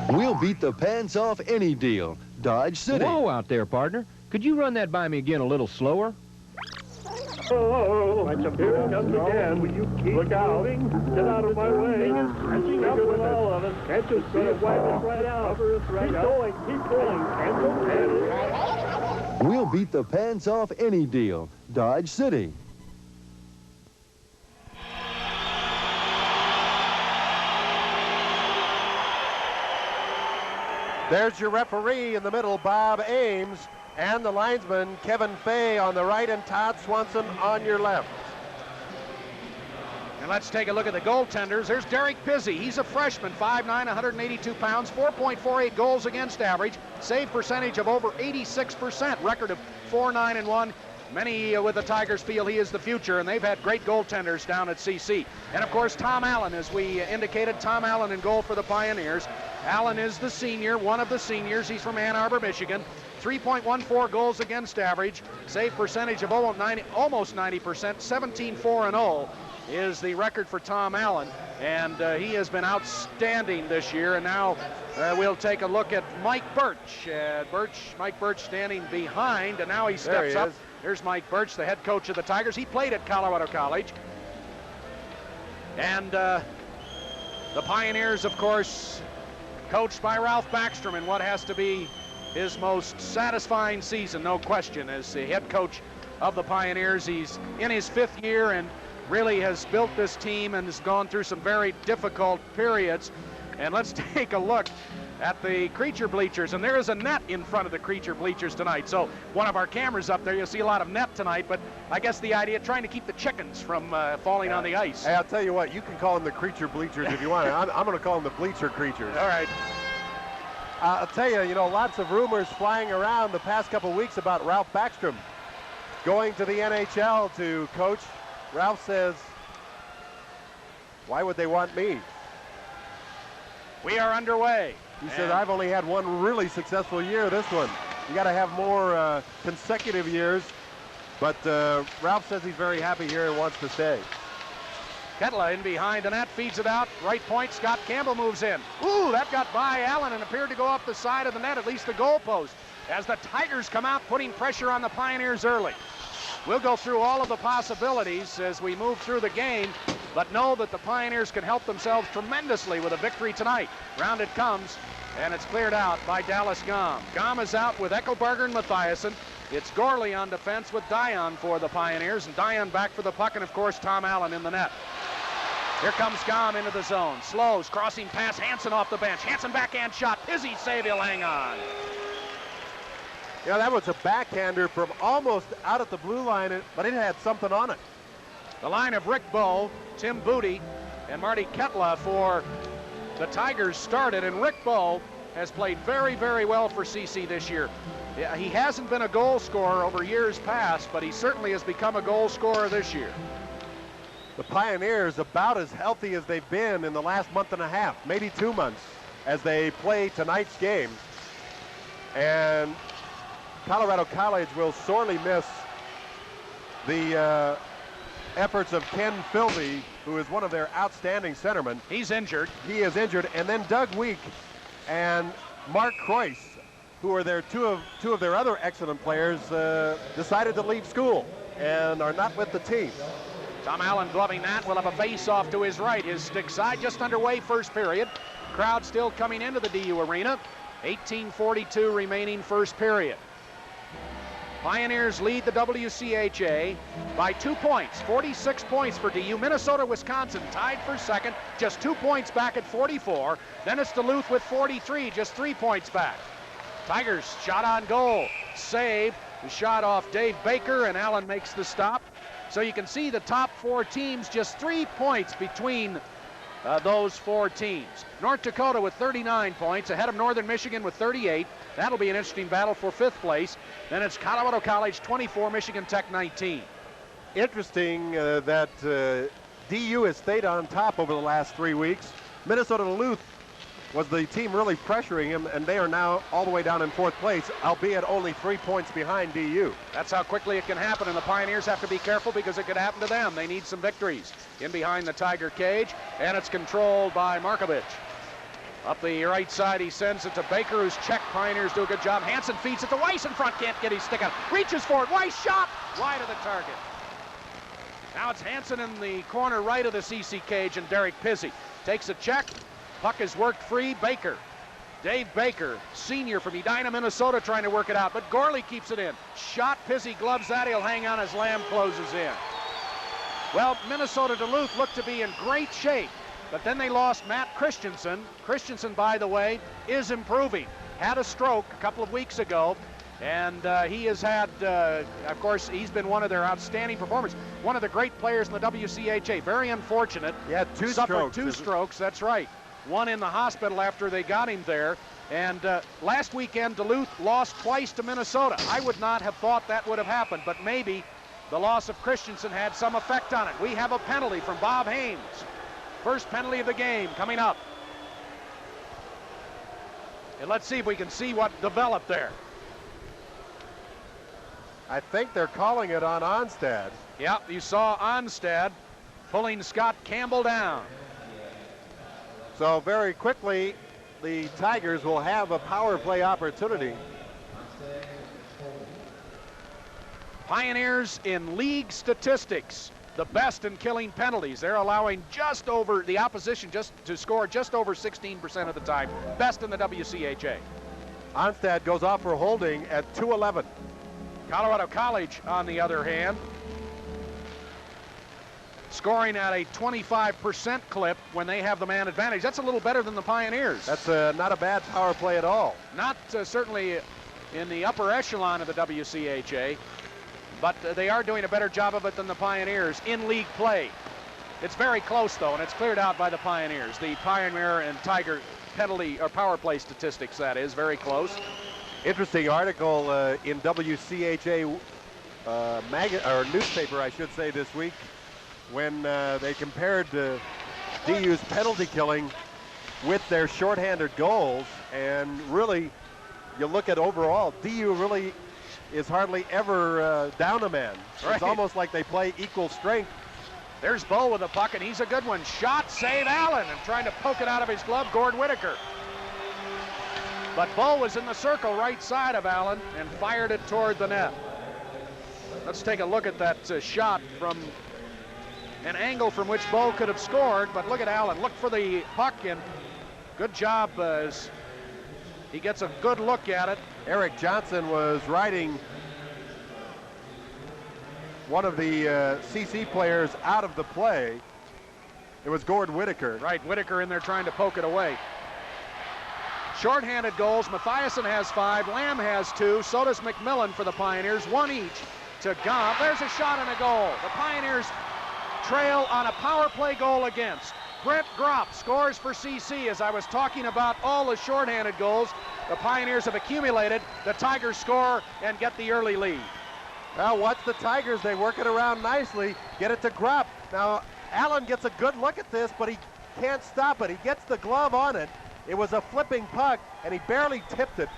We'll beat the pants off any deal. Dodge City. Whoa out there, partner. Could you run that by me again a little slower? Oh, here it comes again. Will you keep Look out. Moving? Get out of my way. Catching up with all of us. Can't you see it? Wipe us right out. Keep going. Keep going. Cancel. We'll beat the pants off any deal. Dodge City. There's your referee in the middle, Bob Ames, and the linesman, Kevin Fay, on the right, and Todd Swanson on your left. And let's take a look at the goaltenders. There's Derek Pizzi. He's a freshman, 5'9", 182 pounds, 4.48 goals against average, save percentage of over 86%, record of 4-9-1. Many with the Tigers feel he is the future, and they've had great goaltenders down at CC. And, of course, Tom Allen, as we indicated, Tom Allen in goal for the Pioneers. Allen is the senior, one of the seniors. He's from Ann Arbor, Michigan. 3.14 goals against average, save percentage of almost 90%, 17-4-0 is the record for Tom Allen. And he has been outstanding this year. And now we'll take a look at Mike Birch. Mike Birch standing behind, and now he steps up. There's Mike Birch, the head coach of the Tigers. He played at Colorado College. And the Pioneers, of course, coached by Ralph Backstrom in what has to be his most satisfying season, no question, as the head coach of the Pioneers. He's in his 5th year and really has built this team and has gone through some very difficult periods. And let's take a look at the creature bleachers, and there is a net in front of the creature bleachers tonight. So one of our cameras up there, you'll see a lot of net tonight, but I guess the idea, trying to keep the chickens from falling on the ice. Hey, I'll tell you what, you can call them the creature bleachers if you want. I'm going to call them the bleacher creatures. All right. I'll tell you, lots of rumors flying around the past couple weeks about Ralph Backstrom going to the NHL to coach. Ralph says, why would they want me? We are underway. He said, I've only had one really successful year, this one. You got to have more consecutive years. But Ralph says he's very happy here and wants to stay. Ketla in behind the net, feeds it out. Right point, Scott Campbell moves in. Ooh, that got by Allen and appeared to go off the side of the net, at least the goal post, as the Tigers come out putting pressure on the Pioneers early. We'll go through all of the possibilities as we move through the game, but know that the Pioneers can help themselves tremendously with a victory tonight. Round it comes, and it's cleared out by Dallas Gom. Gom is out with Eckelberger and Mathiasen. It's Gorley on defense with Dion for the Pioneers, and Dion back for the puck, and of course Tom Allen in the net. Here comes Gom into the zone. Slows, crossing pass, Hansen off the bench. Hansen backhand shot, Pizzi save, he'll hang on. Yeah, that was a backhander from almost out at the blue line, but it had something on it. The line of Rick Bowe, Tim Booty, and Marty Ketla for the Tigers started, and Rick Bowe has played very, very well for CC this year. Yeah, he hasn't been a goal scorer over years past, but he certainly has become a goal scorer this year. The Pioneers about as healthy as they've been in the last month and a half, maybe 2 months, as they play tonight's game. And Colorado College will sorely miss the efforts of Ken Philby, who is one of their outstanding centermen. He's injured. He is injured. And then Doug Week and Mark Kreuss, who are their two of their other excellent players, decided to leave school and are not with the team. Tom Allen gloving that, will have a face-off to his right. His stick side just underway, first period. Crowd still coming into the DU Arena. 18:42 remaining first period. Pioneers lead the WCHA by 2 points, 46 points for DU. Minnesota, Wisconsin tied for second, just 2 points back at 44. Then it's Duluth with 43, just 3 points back. Tigers shot on goal, saved. The shot off Dave Baker, and Allen makes the stop. So you can see the top 4 teams just 3 points between those four teams. North Dakota with 39 points, ahead of Northern Michigan with 38. That'll be an interesting battle for 5th place. Then it's Colorado College 24, Michigan Tech 19. Interesting that DU has stayed on top over the last 3 weeks. Minnesota Duluth was the team really pressuring him, and they are now all the way down in 4th place, albeit only 3 points behind DU. That's how quickly it can happen, and the Pioneers have to be careful because it could happen to them. They need some victories. In behind the Tiger cage, and it's controlled by Markovich. Up the right side, he sends it to Baker, who's checked. Pioneers do a good job. Hansen feeds it to Weiss in front, can't get his stick out. Reaches for it, Weiss shot, wide of the target. Now it's Hansen in the corner right of the CC cage, and Derek Pizzi takes a check. Puck is worked free. Baker, Dave Baker, senior from Edina, Minnesota, trying to work it out, but Gorley keeps it in. Shot, Pizzi gloves that. He'll hang on as Lamb closes in. Well, Minnesota Duluth looked to be in great shape, but then they lost Matt Christensen. Christensen, by the way, is improving. Had a stroke a couple of weeks ago, and he has had, of course, he's been one of their outstanding performers. One of the great players in the WCHA. Very unfortunate. Yeah, Suffered two strokes, that's right. One in the hospital after they got him there. And last weekend, Duluth lost twice to Minnesota. I would not have thought that would have happened, but maybe the loss of Christensen had some effect on it. We have a penalty from Bob Haynes. First penalty of the game coming up. And let's see if we can see what developed there. I think they're calling it on Onstad. Yeah, you saw Onstad pulling Scott Campbell down. So very quickly, the Tigers will have a power play opportunity. Pioneers in league statistics, the best in killing penalties. They're allowing just over, the opposition just to score just over 16% of the time. Best in the WCHA. Onstad goes off for holding at 2:11. Colorado College, on the other hand, scoring at a 25% clip when they have the man advantage. That's a little better than the Pioneers. That's not a bad power play at all. Not certainly in the upper echelon of the WCHA, but they are doing a better job of it than the Pioneers in league play. It's very close, though, and it's cleared out by the Pioneers. The Pioneer and Tiger penalty or power play statistics, that is, very close. Interesting article in WCHA newspaper, I should say, this week, when they compared DU's penalty killing with their shorthanded goals, and really, you look at overall, DU really is hardly ever down a man. Right. It's almost like they play equal strength. There's Bo with the puck, and he's a good one. Shot, save Allen, and trying to poke it out of his glove, Gord Whitaker. But Bo was in the circle right side of Allen and fired it toward the net. Let's take a look at that shot from an angle from which Bo could have scored, but look at Allen. Look for the puck, and good job as he gets a good look at it. Eric Johnson was riding one of the CC players out of the play. It was Gord Whitaker. Right, Whitaker in there trying to poke it away. Short-handed goals, Mathiasen has 5, Lamb has 2, so does McMillan for the Pioneers, 1 each to Goff. There's a shot and a goal. The Pioneers trail on a power play goal against. Brent Gropp scores for CC. As I was talking about all the short-handed goals the Pioneers have accumulated, the Tigers score and get the early lead. Now watch the Tigers, they work it around nicely, get it to Gropp. Now Allen gets a good look at this, but he can't stop it. He gets the glove on it. It was a flipping puck, and he barely tipped it.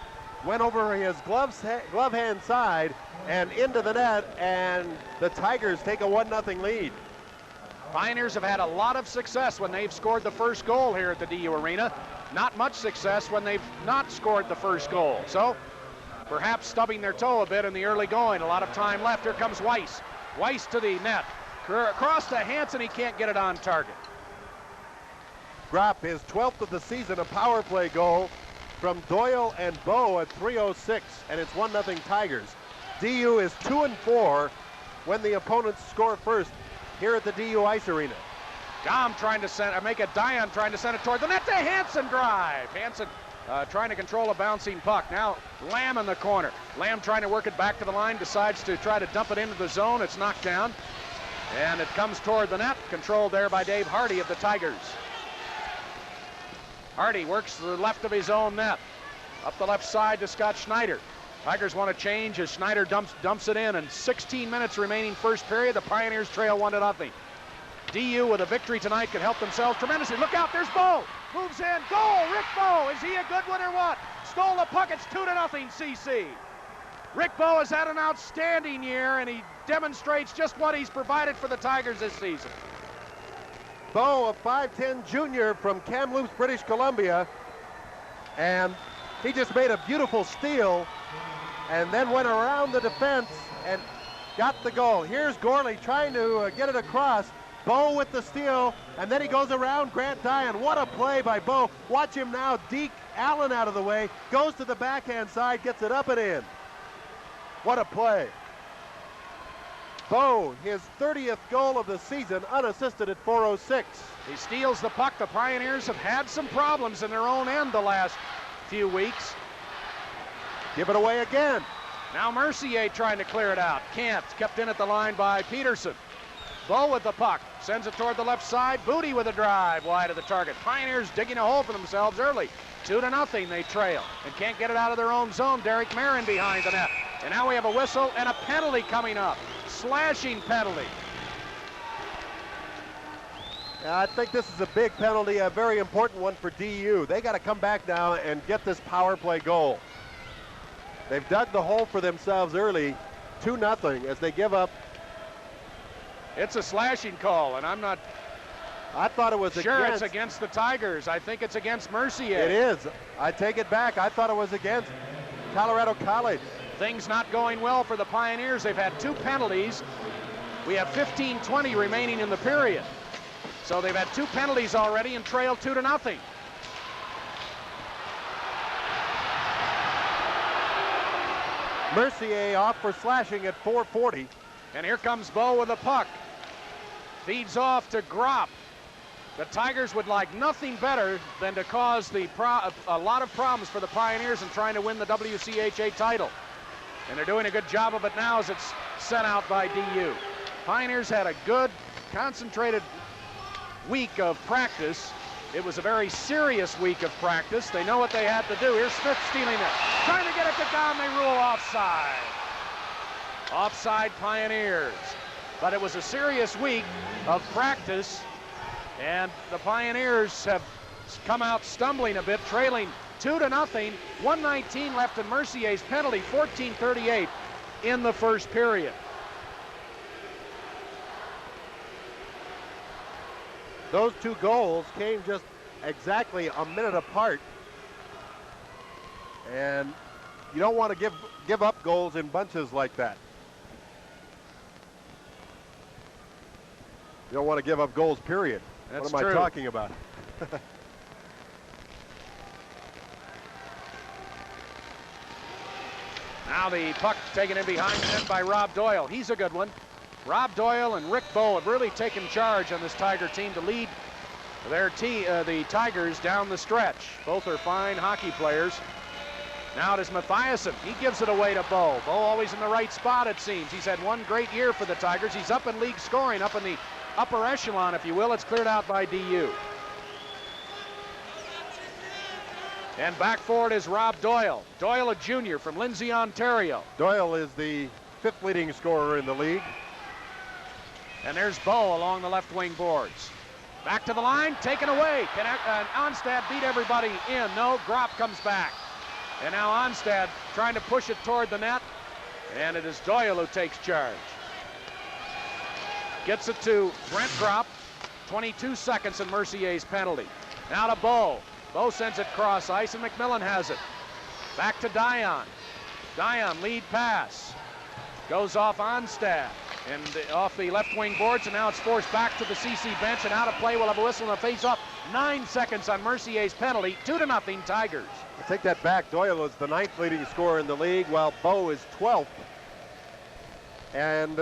Went over his glove hand side and into the net, and the Tigers take a 1-0 lead. Pioneers have had a lot of success when they've scored the first goal here at the DU Arena. Not much success when they've not scored the first goal. So perhaps stubbing their toe a bit in the early going. A lot of time left. Here comes Weiss. Weiss to the net. Across to Hansen, he can't get it on target. Gropp, his 12th of the season, a power play goal from Doyle and Bowe at 3:06, and it's 1-0 Tigers. DU is 2-4 when the opponents score first here at the DU Ice Arena. Gom trying to make a Dion trying to send it toward the net to Hansen drive. Hansen trying to control a bouncing puck. Now Lamb in the corner. Lamb trying to work it back to the line, decides to try to dump it into the zone. It's knocked down, and it comes toward the net, controlled there by Dave Hardy of the Tigers. Hardy works to the left of his own net. Up the left side to Scott Schneider. Tigers want to change as Schneider dumps it in, and 16 minutes remaining first period. The Pioneers trail 1-0. DU with a victory tonight can help themselves tremendously. Look out, there's Bowe. Moves in, goal, Rick Bowe. Is he a good one or what? Stole the puck, it's 2-0 CC. Rick Bowe has had an outstanding year, and he demonstrates just what he's provided for the Tigers this season. Bowe, a 5'10" junior from Kamloops, British Columbia, and he just made a beautiful steal and then went around the defense and got the goal. Here's Gorley trying to get it across. Bowe with the steal, and then he goes around Grant Dion. What a play by Bowe. Watch him now deke Allen out of the way, goes to the backhand side, gets it up and in. What a play. Bowe, his 30th goal of the season, unassisted at 4:06. He steals the puck. The Pioneers have had some problems in their own end the last few weeks. Give it away again. Now Mercier trying to clear it out. Can't. Kept in at the line by Peterson. Bowe with the puck. Sends it toward the left side. Booty with a drive wide of the target. Pioneers digging a hole for themselves early. 2-0 they trail and can't get it out of their own zone. Derek Marin behind the net. And now we have a whistle and a penalty coming up. Slashing penalty. I think this is a big penalty, a very important one for DU. They got to come back now and get this power play goal. They've dug the hole for themselves early, 2-0 as they give up. It's a slashing call, and I'm not I thought it was sure against. it's against the Tigers. I think it's against Mercier. It is. I take it back. I thought it was against Colorado College. Things not going well for the Pioneers. They've had 2 penalties. We have 15:20 remaining in the period. So they've had 2 penalties already and trail 2-0. Mercier off for slashing at 4:40. And here comes Bowe with the puck. Feeds off to Gropp. The Tigers would like nothing better than to cause a lot of problems for the Pioneers in trying to win the WCHA title. And they're doing a good job of it now as it's sent out by DU. Pioneers had a good, concentrated week of practice. It was a very serious week of practice. They know what they had to do. Here's Smith stealing it. Trying to get it to Dom. They rule offside. Offside Pioneers. But it was a serious week of practice, and the Pioneers have come out stumbling a bit, trailing 2-0, 1:19 left in Mercier's penalty, 14:38 in the first period. Those 2 goals came just exactly a minute apart, and you don't want to give up goals in bunches like that. You don't want to give up goals, period. That's what am true. I talking about? Now the puck taken in behind the net by Rob Doyle. He's a good one. Rob Doyle and Rick Bowe have really taken charge on this Tiger team to lead the Tigers down the stretch. Both are fine hockey players. Now it is Mathiasen. He gives it away to Bowe. Bowe always in the right spot, it seems. He's had one great year for the Tigers. He's up in league scoring, up in the upper echelon, if you will. It's cleared out by DU. And back forward is Rob Doyle. Doyle, a junior from Lindsay, Ontario. Doyle is the 5th leading scorer in the league. And there's Bowe along the left wing boards. Back to the line, taken away. Can Onstad beat everybody in? No, Gropp comes back. And now Onstad trying to push it toward the net. And it is Doyle who takes charge. Gets it to Brent Gropp. 22 seconds in Mercier's penalty. Now to Bowe. Bowe sends it cross ice, and McMillan has it. Back to Dion. Dion, lead pass. Goes off Onstad. And off the left wing boards, and now it's forced back to the CC bench, and out of play. We'll have a whistle and a face-off. 9 seconds on Mercier's penalty. 2-0 Tigers. I take that back. Doyle is the 9th leading scorer in the league, while Bowe is 12th. And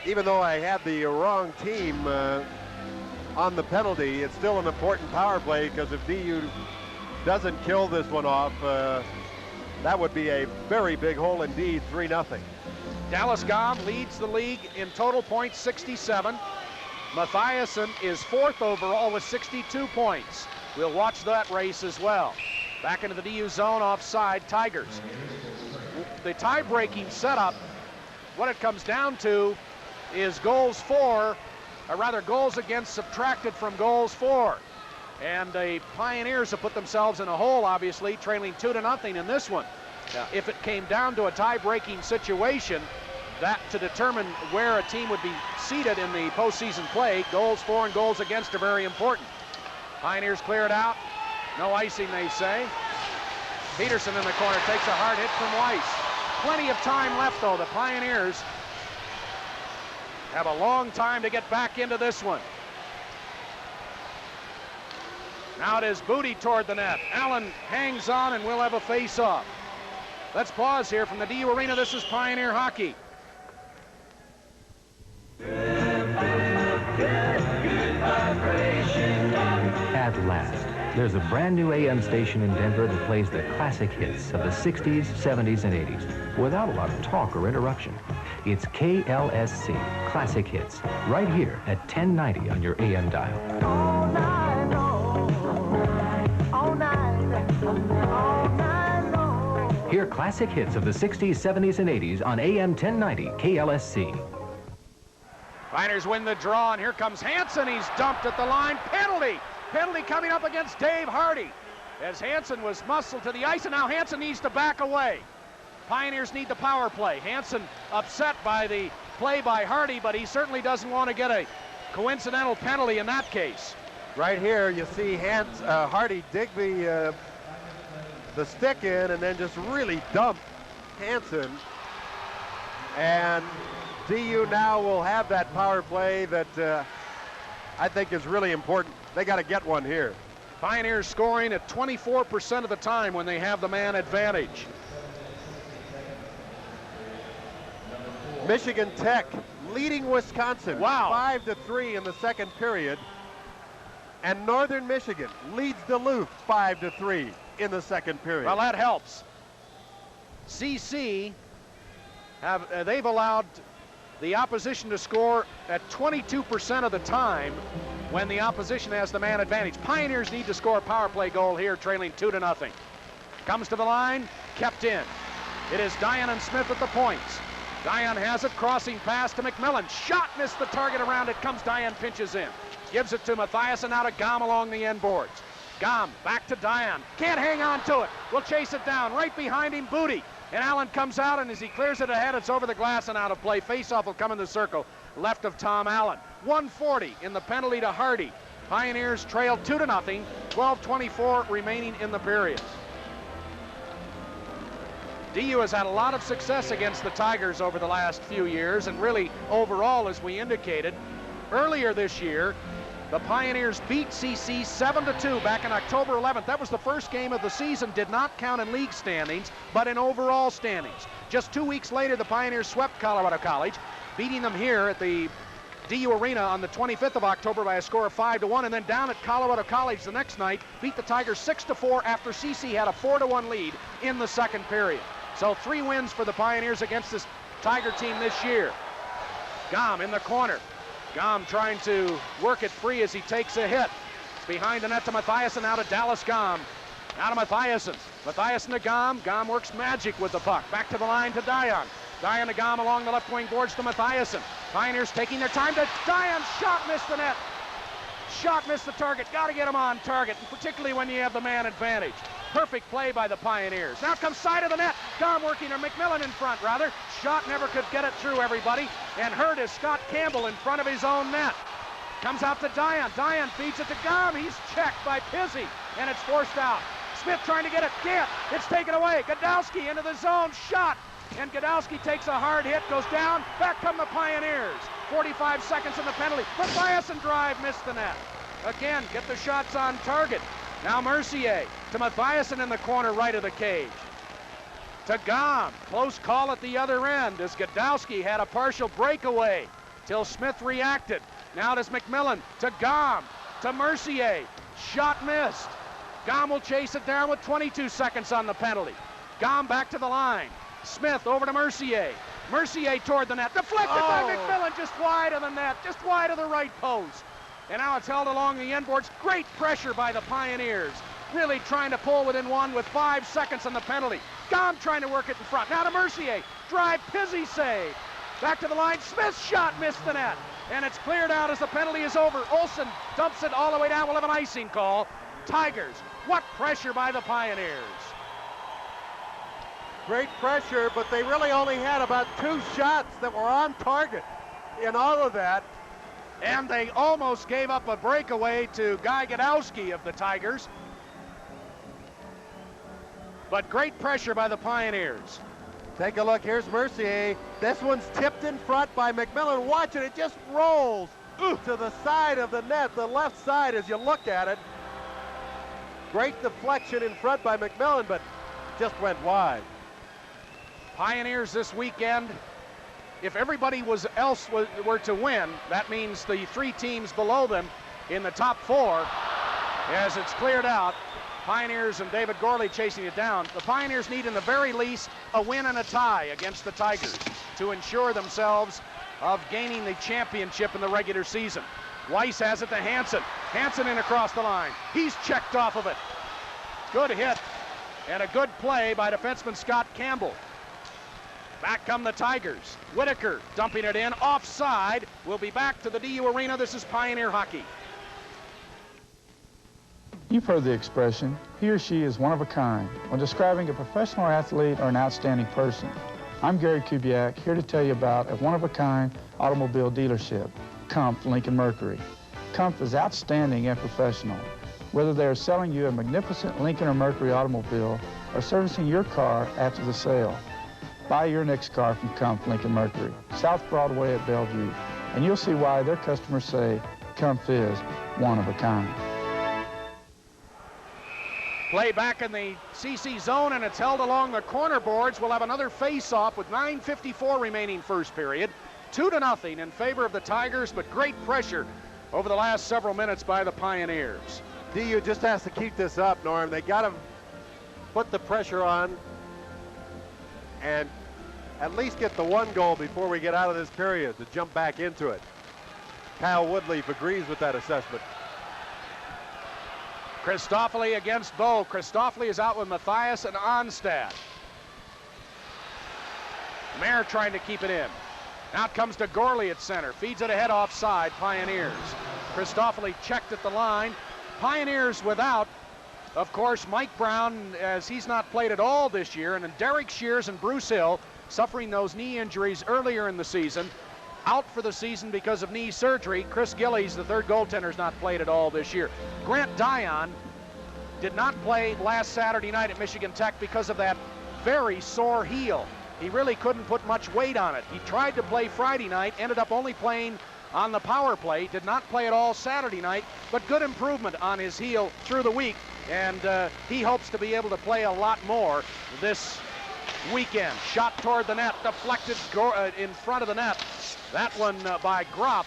even though I had the wrong team on the penalty, it's still an important power play, because if DU doesn't kill this one off, that would be a very big hole indeed, 3-0. Dallas Gobb leads the league in total points, 67. Mathiasen is 4th overall with 62 points. We'll watch that race as well. Back into the DU zone, offside, Tigers. The tie-breaking setup, what it comes down to is goals against subtracted from goals for. And the Pioneers have put themselves in a hole, obviously, trailing 2-0 in this one. If it came down to a tie-breaking situation, that to determine where a team would be seated in the postseason play, goals for and goals against are very important. Pioneers clear it out. No icing, they say. Peterson in the corner takes a hard hit from Weiss. Plenty of time left, though. The Pioneers have a long time to get back into this one. Now it is Booty toward the net. Allen hangs on and we'll have a face-off. Let's pause here from the DU Arena. This is Pioneer Hockey. At last, there's a brand new AM station in Denver that plays the classic hits of the 60s, 70s, and 80s without a lot of talk or interruption. It's KLSC, Classic Hits, right here at 1090 on your AM dial. All night long. All night. All night long. Hear classic hits of the 60s, 70s, and 80s on AM 1090 KLSC. Pioneers win the draw, and here comes Hansen. He's dumped at the line. Penalty! Penalty coming up against Dave Hardy. As Hansen was muscled to the ice, and now Hansen needs to back away. Pioneers need the power play. Hansen upset by the play by Hardy, but he certainly doesn't want to get a coincidental penalty in that case. Right here, you see Hardy dig the stick in and then just really dump Hansen. And DU now will have that power play that I think is really important. They got to get one here. Pioneers scoring at 24% of the time when they have the man advantage. Michigan Tech leading Wisconsin. Wow. 5-3 in the second period. And Northern Michigan leads Duluth 5-3 in the second period. Well, that helps. CC they've allowed the opposition to score at 22% of the time when the opposition has the man advantage. Pioneers need to score a power play goal here, trailing 2-0. Comes to the line, kept in. It is Dion and Smith at the points. Dion has it, crossing pass to McMillan. Shot missed the target around it, comes Dion, pinches in. Gives it to Mathiasen, now to Gom along the end boards. Gom back to Dion, can't hang on to it. We'll chase it down, right behind him, Booty. And Allen comes out, and as he clears it ahead, it's over the glass and out of play. Face-off will come in the circle, left of Tom Allen. 1:40 in the penalty to Hardy. Pioneers trail 2-0, 12:24 remaining in the period. DU has had a lot of success against the Tigers over the last few years, and really overall, as we indicated. Earlier this year, the Pioneers beat CC 7-2 back on October 11th. That was the first game of the season, did not count in league standings, but in overall standings. Just 2 weeks later, the Pioneers swept Colorado College, beating them here at the DU Arena on the 25th of October by a score of 5-1, and then down at Colorado College the next night, beat the Tigers 6-4 after CC had a 4-1 lead in the second period. So 3 wins for the Pioneers against this Tiger team this year. Gom in the corner. Gom trying to work it free as he takes a hit. It's behind the net to Mathiasen, now to Dallas Gom. Now to Mathiasen. Mathiasen to Gom. Gom works magic with the puck. Back to the line to Dion. Dion to Gom along the left wing boards to Mathiasen. Pioneers taking their time to Dion. Shot missed the net. Shot missed the target. Got to get him on target, and particularly when you have the man advantage. Perfect play by the Pioneers. Now comes side of the net. Gom working, or McMillan in front, rather. Shot never could get it through everybody. And hurt is Scott Campbell in front of his own net. Comes out to Dion. Dion feeds it to Gom. He's checked by Pizzi, and it's forced out. Smith trying to get it. Can't. It's taken away. Godowski into the zone. Shot. And Godowski takes a hard hit, goes down. Back come the Pioneers. 45 seconds in the penalty. Mathiasen drive, missed the net. Again, get the shots on target. Now Mercier to Mathiasen in the corner right of the cage. To Gom. Close call at the other end as Godowski had a partial breakaway till Smith reacted. Now it is McMillan to Gom. To Mercier. Shot missed. Gom will chase it down with 22 seconds on the penalty. Gom back to the line. Smith over to Mercier. Mercier toward the net. Deflected by McMillan, just wide of the net, just wide of the right post. And now it's held along the end boards. Great pressure by the Pioneers. Really trying to pull within one with 5 seconds on the penalty. Gom trying to work it in front. Now to Mercier. Drive, Pizzi save. Back to the line. Smith's shot missed the net. And it's cleared out as the penalty is over. Olsen dumps it all the way down. We'll have an icing call. Tigers. What pressure by the Pioneers. Great pressure, but they really only had about 2 shots that were on target in all of that. And they almost gave up a breakaway to Guy Godowski of the Tigers. But great pressure by the Pioneers. Take a look. Here's Mercier. This one's tipped in front by McMillan. Watch it. It just rolls to the side of the net, the left side as you look at it. Great deflection in front by McMillan, but just went wide. Pioneers this weekend, if everybody else were to win, that means the 3 teams below them in the top 4, as it's cleared out, Pioneers and David Gorley chasing it down. The Pioneers need in the very least a win and a tie against the Tigers to ensure themselves of gaining the championship in the regular season. Weiss has it to Hansen. Hansen in across the line. He's checked off of it. Good hit and a good play by defenseman Scott Campbell. Back come the Tigers. Whitaker dumping it in, offside. We'll be back to the DU Arena. This is Pioneer Hockey. You've heard the expression, he or she is one of a kind, when describing a professional athlete or an outstanding person. I'm Gary Kubiak, here to tell you about a one-of-a-kind automobile dealership, Kumpf Lincoln Mercury. Kumpf is outstanding and professional. Whether they are selling you a magnificent Lincoln or Mercury automobile or servicing your car after the sale, buy your next car from Kumpf Lincoln Mercury, South Broadway at Bellevue, and you'll see why their customers say Kumpf is one of a kind. Play back in the CC zone, and it's held along the corner boards. We'll have another face-off with 9:54 remaining first period. 2-0 in favor of the Tigers, but great pressure over the last several minutes by the Pioneers. DU just has to keep this up, Norm. They got to put the pressure on and at least get the 1 goal before we get out of this period to jump back into it. Kyle Woodleaf agrees with that assessment. Christoffoli against Bo. Christoffoli is out with Mathias and Onstad. Mayer trying to keep it in. Now it comes to Gorley at center. Feeds it ahead offside, Pioneers. Christoffoli checked at the line. Pioneers without, of course, Mike Brown, as he's not played at all this year, and then Derek Shears and Bruce Hill suffering those knee injuries earlier in the season. Out for the season because of knee surgery. Chris Gillies, the 3rd goaltender, has not played at all this year. Grant Dion did not play last Saturday night at Michigan Tech because of that very sore heel. He really couldn't put much weight on it. He tried to play Friday night, ended up only playing on the power play, did not play at all Saturday night, but good improvement on his heel through the week, and he hopes to be able to play a lot more this weekend. Shot toward the net, deflected in front of the net. That one by Gropp.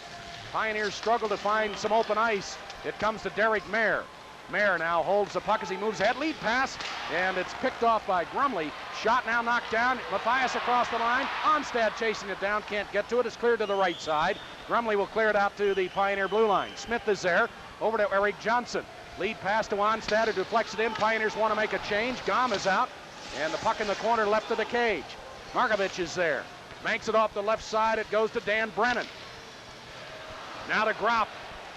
Pioneers struggle to find some open ice. It comes to Derek Mayer. Mayer now holds the puck as he moves ahead. Lead pass, and it's picked off by Grumley. Shot now knocked down. Mathias across the line. Onstad chasing it down. Can't get to it. It's cleared to the right side. Grumley will clear it out to the Pioneer blue line. Smith is there. Over to Eric Johnson. Lead pass to Onstad, who deflects it in. Pioneers want to make a change. Gom is out, and the puck in the corner left of the cage. Markovich is there. Banks it off the left side. It goes to Dan Brennan. Now to Gropp.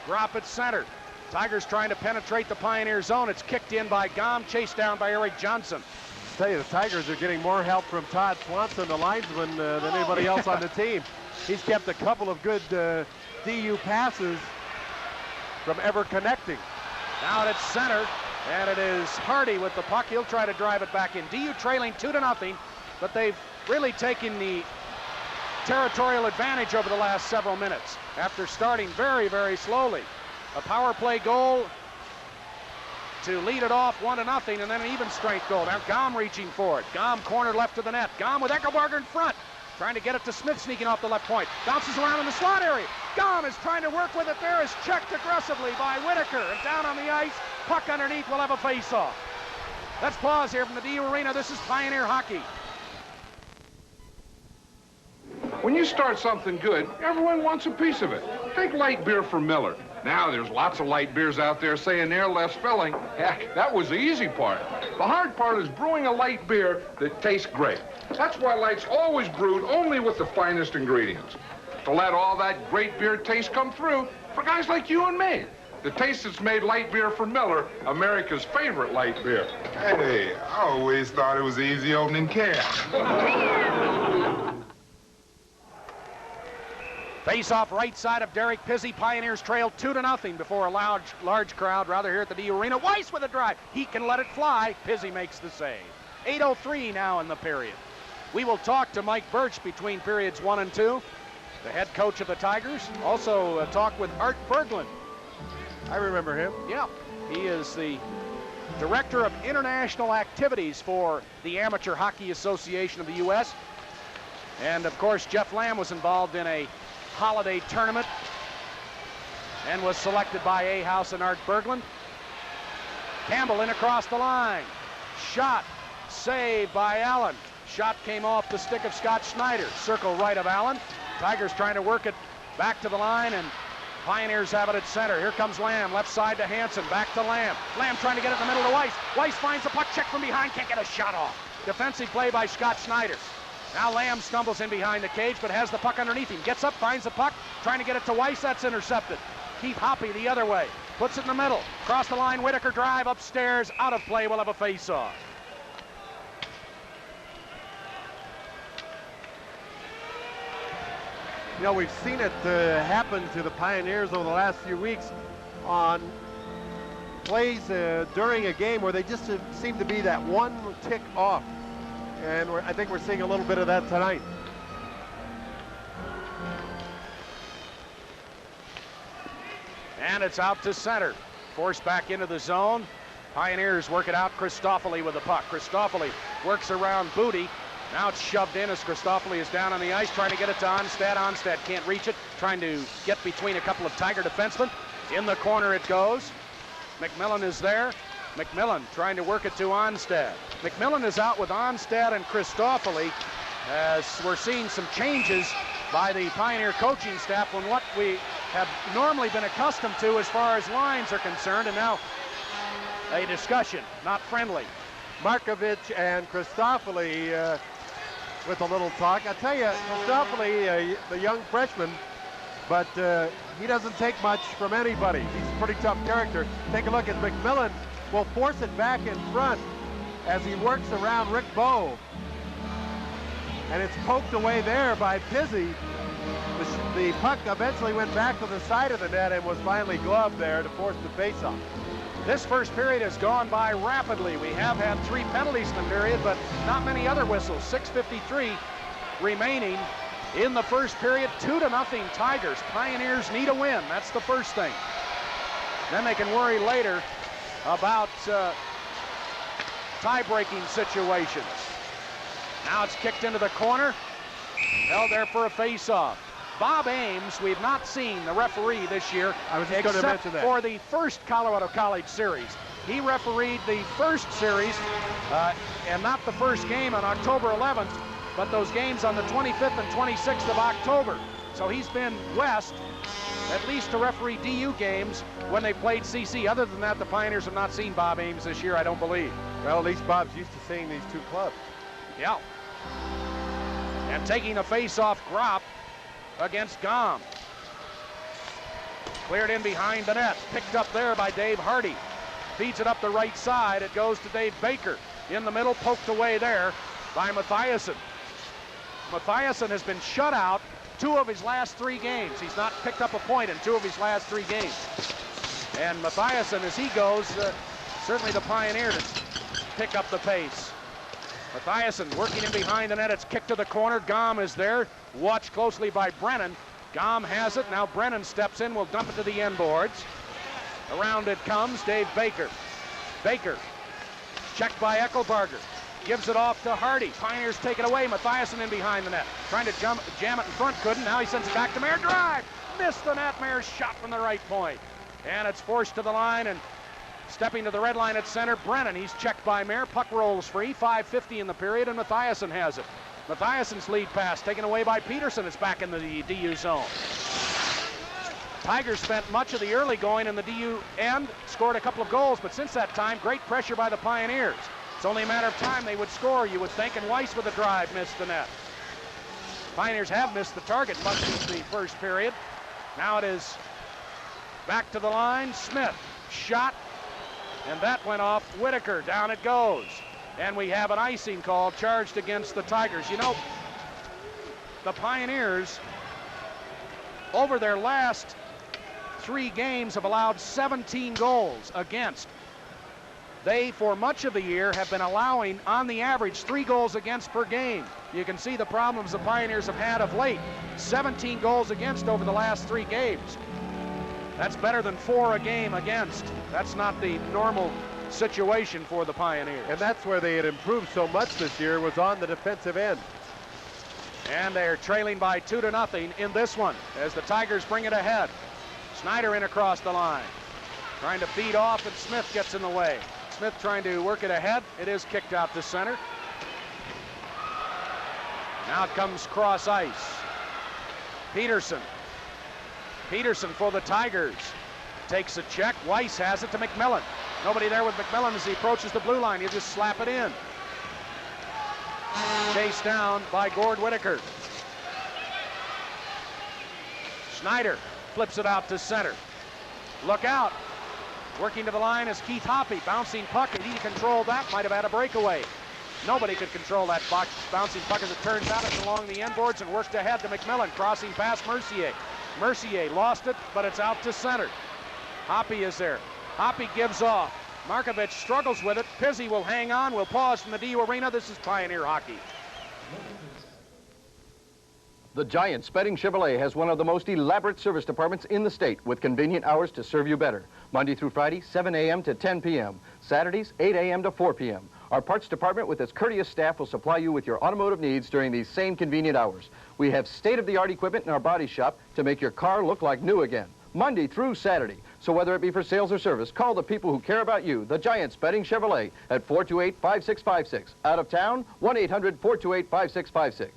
Gropp at center. Tigers trying to penetrate the Pioneer zone. It's kicked in by Gom, chased down by Eric Johnson. I tell you, the Tigers are getting more help from Todd Swanson, the linesman, than anybody else on the team. He's kept a couple of good DU passes from ever connecting. Now it's center, and it is Hardy with the puck. He'll try to drive it back in. DU trailing 2-0, but they've really taken the territorial advantage over the last several minutes after starting very, very slowly. A power play goal to lead it off 1-0, and then an even strength goal. Now Gom reaching for it. Gom corner left of the net. Gom with Eckelbarger in front. Trying to get it to Smith, sneaking off the left point. Bounces around in the slot area. Gom is trying to work with it there. Is checked aggressively by Whitaker. And down on the ice, puck underneath, will have a face-off. Let's pause here from the DU Arena. This is Pioneer Hockey. When you start something good, everyone wants a piece of it. Take light beer from Miller. Now there's lots of light beers out there saying they're less filling. Heck, that was the easy part. The hard part is brewing a light beer that tastes great. That's why Light's always brewed only with the finest ingredients. To let all that great beer taste come through for guys like you and me. The taste that's made light beer from Miller America's favorite light beer. Hey, I always thought it was an easy opening can. Face-off right side of Derek Pizzi. Pioneers trail 2-0 before a large crowd, rather, here at the D Arena. Weiss with a drive. He can let it fly. Pizzi makes the save. 8:03 now in the period. We will talk to Mike Birch between periods 1 and 2, the head coach of the Tigers. Also talk with Art Berglund. I remember him. Yeah, he is the Director of International Activities for the Amateur Hockey Association of the U.S. And, of course, Jeff Lamb was involved in a holiday tournament and was selected by A. House and Art Berglund. Campbell in across the line. Shot, saved by Allen. Shot came off the stick of Scott Schneider. Circle right of Allen. Tigers trying to work it back to the line, and Pioneers have it at center. Here comes Lamb, left side to Hansen, back to Lamb. Lamb trying to get it in the middle to Weiss. Weiss finds the puck, check from behind, can't get a shot off. Defensive play by Scott Schneider. Now Lamb stumbles in behind the cage, but has the puck underneath him. Gets up, finds the puck, trying to get it to Weiss. That's intercepted. Keith Hoppy the other way. Puts it in the middle. Across the line, Whitaker drive upstairs, out of play. We'll have a face-off. You know, we've seen it happen to the Pioneers over the last few weeks on plays during a game where they just seem to be that one tick off. And I think we're seeing a little bit of that tonight. And it's out to center. Forced back into the zone. Pioneers work it out. Christoffoli with the puck. Christoffoli works around Booty. Now it's shoved in as Christoffoli is down on the ice, trying to get it to Onstad. Onstad can't reach it, trying to get between a couple of Tiger defensemen. In the corner it goes. McMillan is there. McMillan trying to work it to Onstad. McMillan is out with Onstad and Christoffoli, as we're seeing some changes by the Pioneer coaching staff on what we have normally been accustomed to as far as lines are concerned, and now a discussion, not friendly. Markovic and Christoffoli with a little talk. I tell you, Christoffoli, the young freshman, but he doesn't take much from anybody. He's a pretty tough character. Take a look at McMillan. Will force it back in front as he works around Rick Bowe. And it's poked away there by Pizzi. The puck eventually went back to the side of the net and was finally gloved there to force the faceoff. This first period has gone by rapidly. We have had 3 penalties in the period, but not many other whistles. 6:53 remaining in the first period. 2-0 Tigers. Pioneers need a win. That's the first thing. Then they can worry later about tie-breaking situations. Now it's kicked into the corner. Held there for a face-off. Bob Ames, we've not seen the referee this year, except for the first Colorado College series. He refereed the first series, and not the first game on October 11th, but those games on the 25th and 26th of October. So he's been west, at least to referee DU games when they played CC. Other than that, the Pioneers have not seen Bob Ames this year, I don't believe. Well, at least Bob's used to seeing these two clubs. Yeah. And taking a face-off, Gropp against Gom. Cleared in behind the net. Picked up there by Dave Hardy. Feeds it up the right side. It goes to Dave Baker. In the middle, poked away there by Mathiasen. Mathiasen has been shut out 2 of his last 3 games. He's not picked up a point in 2 of his last 3 games. And Mathiasen, as he goes, certainly the Pioneer to pick up the pace. Mathiasen working in behind the net. It's kicked to the corner. Gom is there. Watched closely by Brennan. Gom has it. Now Brennan steps in. Will dump it to the end boards. Around it comes Dave Baker. Baker checked by Eckelbarger. Gives it off to Hardy. Pioneers take it away. Mathiasen in behind the net. Trying to jam it in front. Couldn't. Now he sends it back to Mayer. Drive. Missed the net. Mayer's shot from the right point. And it's forced to the line, and stepping to the red line at center, Brennan. He's checked by Mayer. Puck rolls free. 5:50 in the period, and Mathiasen has it. Mathiassen's lead pass taken away by Peterson. It's back in the DU zone. Tigers spent much of the early going in the DU end, scored a couple of goals, but since that time, great pressure by the Pioneers. It's only a matter of time they would score, you would think, and Weiss with a drive missed the net. Pioneers have missed the target much since the first period. Now it is back to the line. Smith, shot, and that went off Whitaker. Down it goes. And we have an icing call charged against the Tigers. You know, the Pioneers, over their last 3 games, have allowed 17 goals against. They, for much of the year, have been allowing, on the average, 3 goals against per game. You can see the problems the Pioneers have had of late. 17 goals against over the last 3 games. That's better than 4 a game against. That's not the normal situation for the Pioneers. And that's where they had improved so much this year, was on the defensive end. And they're trailing by 2-0 in this one as the Tigers bring it ahead. Snyder in across the line. Trying to feed off, and Smith gets in the way. Smith trying to work it ahead. It is kicked out to center. Now it comes cross ice. Peterson. Peterson for the Tigers. Takes a check. Weiss has it to McMillan. Nobody there with McMillan as he approaches the blue line. He'll just slap it in. Chased down by Gord Whitaker. Snyder flips it out to center. Look out. Working to the line is Keith Hoppy. Bouncing puck, and he controlled that. Might have had a breakaway. Nobody could control that bouncing puck. As it turns out, it's along the inboards and worked ahead to McMillan. Crossing past Mercier. Mercier lost it, but it's out to center. Hoppy is there. Hoppy gives off. Markovich struggles with it. Pizzi will hang on. We'll pause from the DU Arena. This is Pioneer Hockey. The Giants Spedding Chevrolet has one of the most elaborate service departments in the state, with convenient hours to serve you better. Monday through Friday, 7 a.m. to 10 p.m. Saturdays, 8 a.m. to 4 p.m. Our parts department with its courteous staff will supply you with your automotive needs during these same convenient hours. We have state-of-the-art equipment in our body shop to make your car look like new again, Monday through Saturday. So whether it be for sales or service, call the people who care about you, the Giants Spedding Chevrolet, at 428-5656. Out of town, 1-800-428-5656.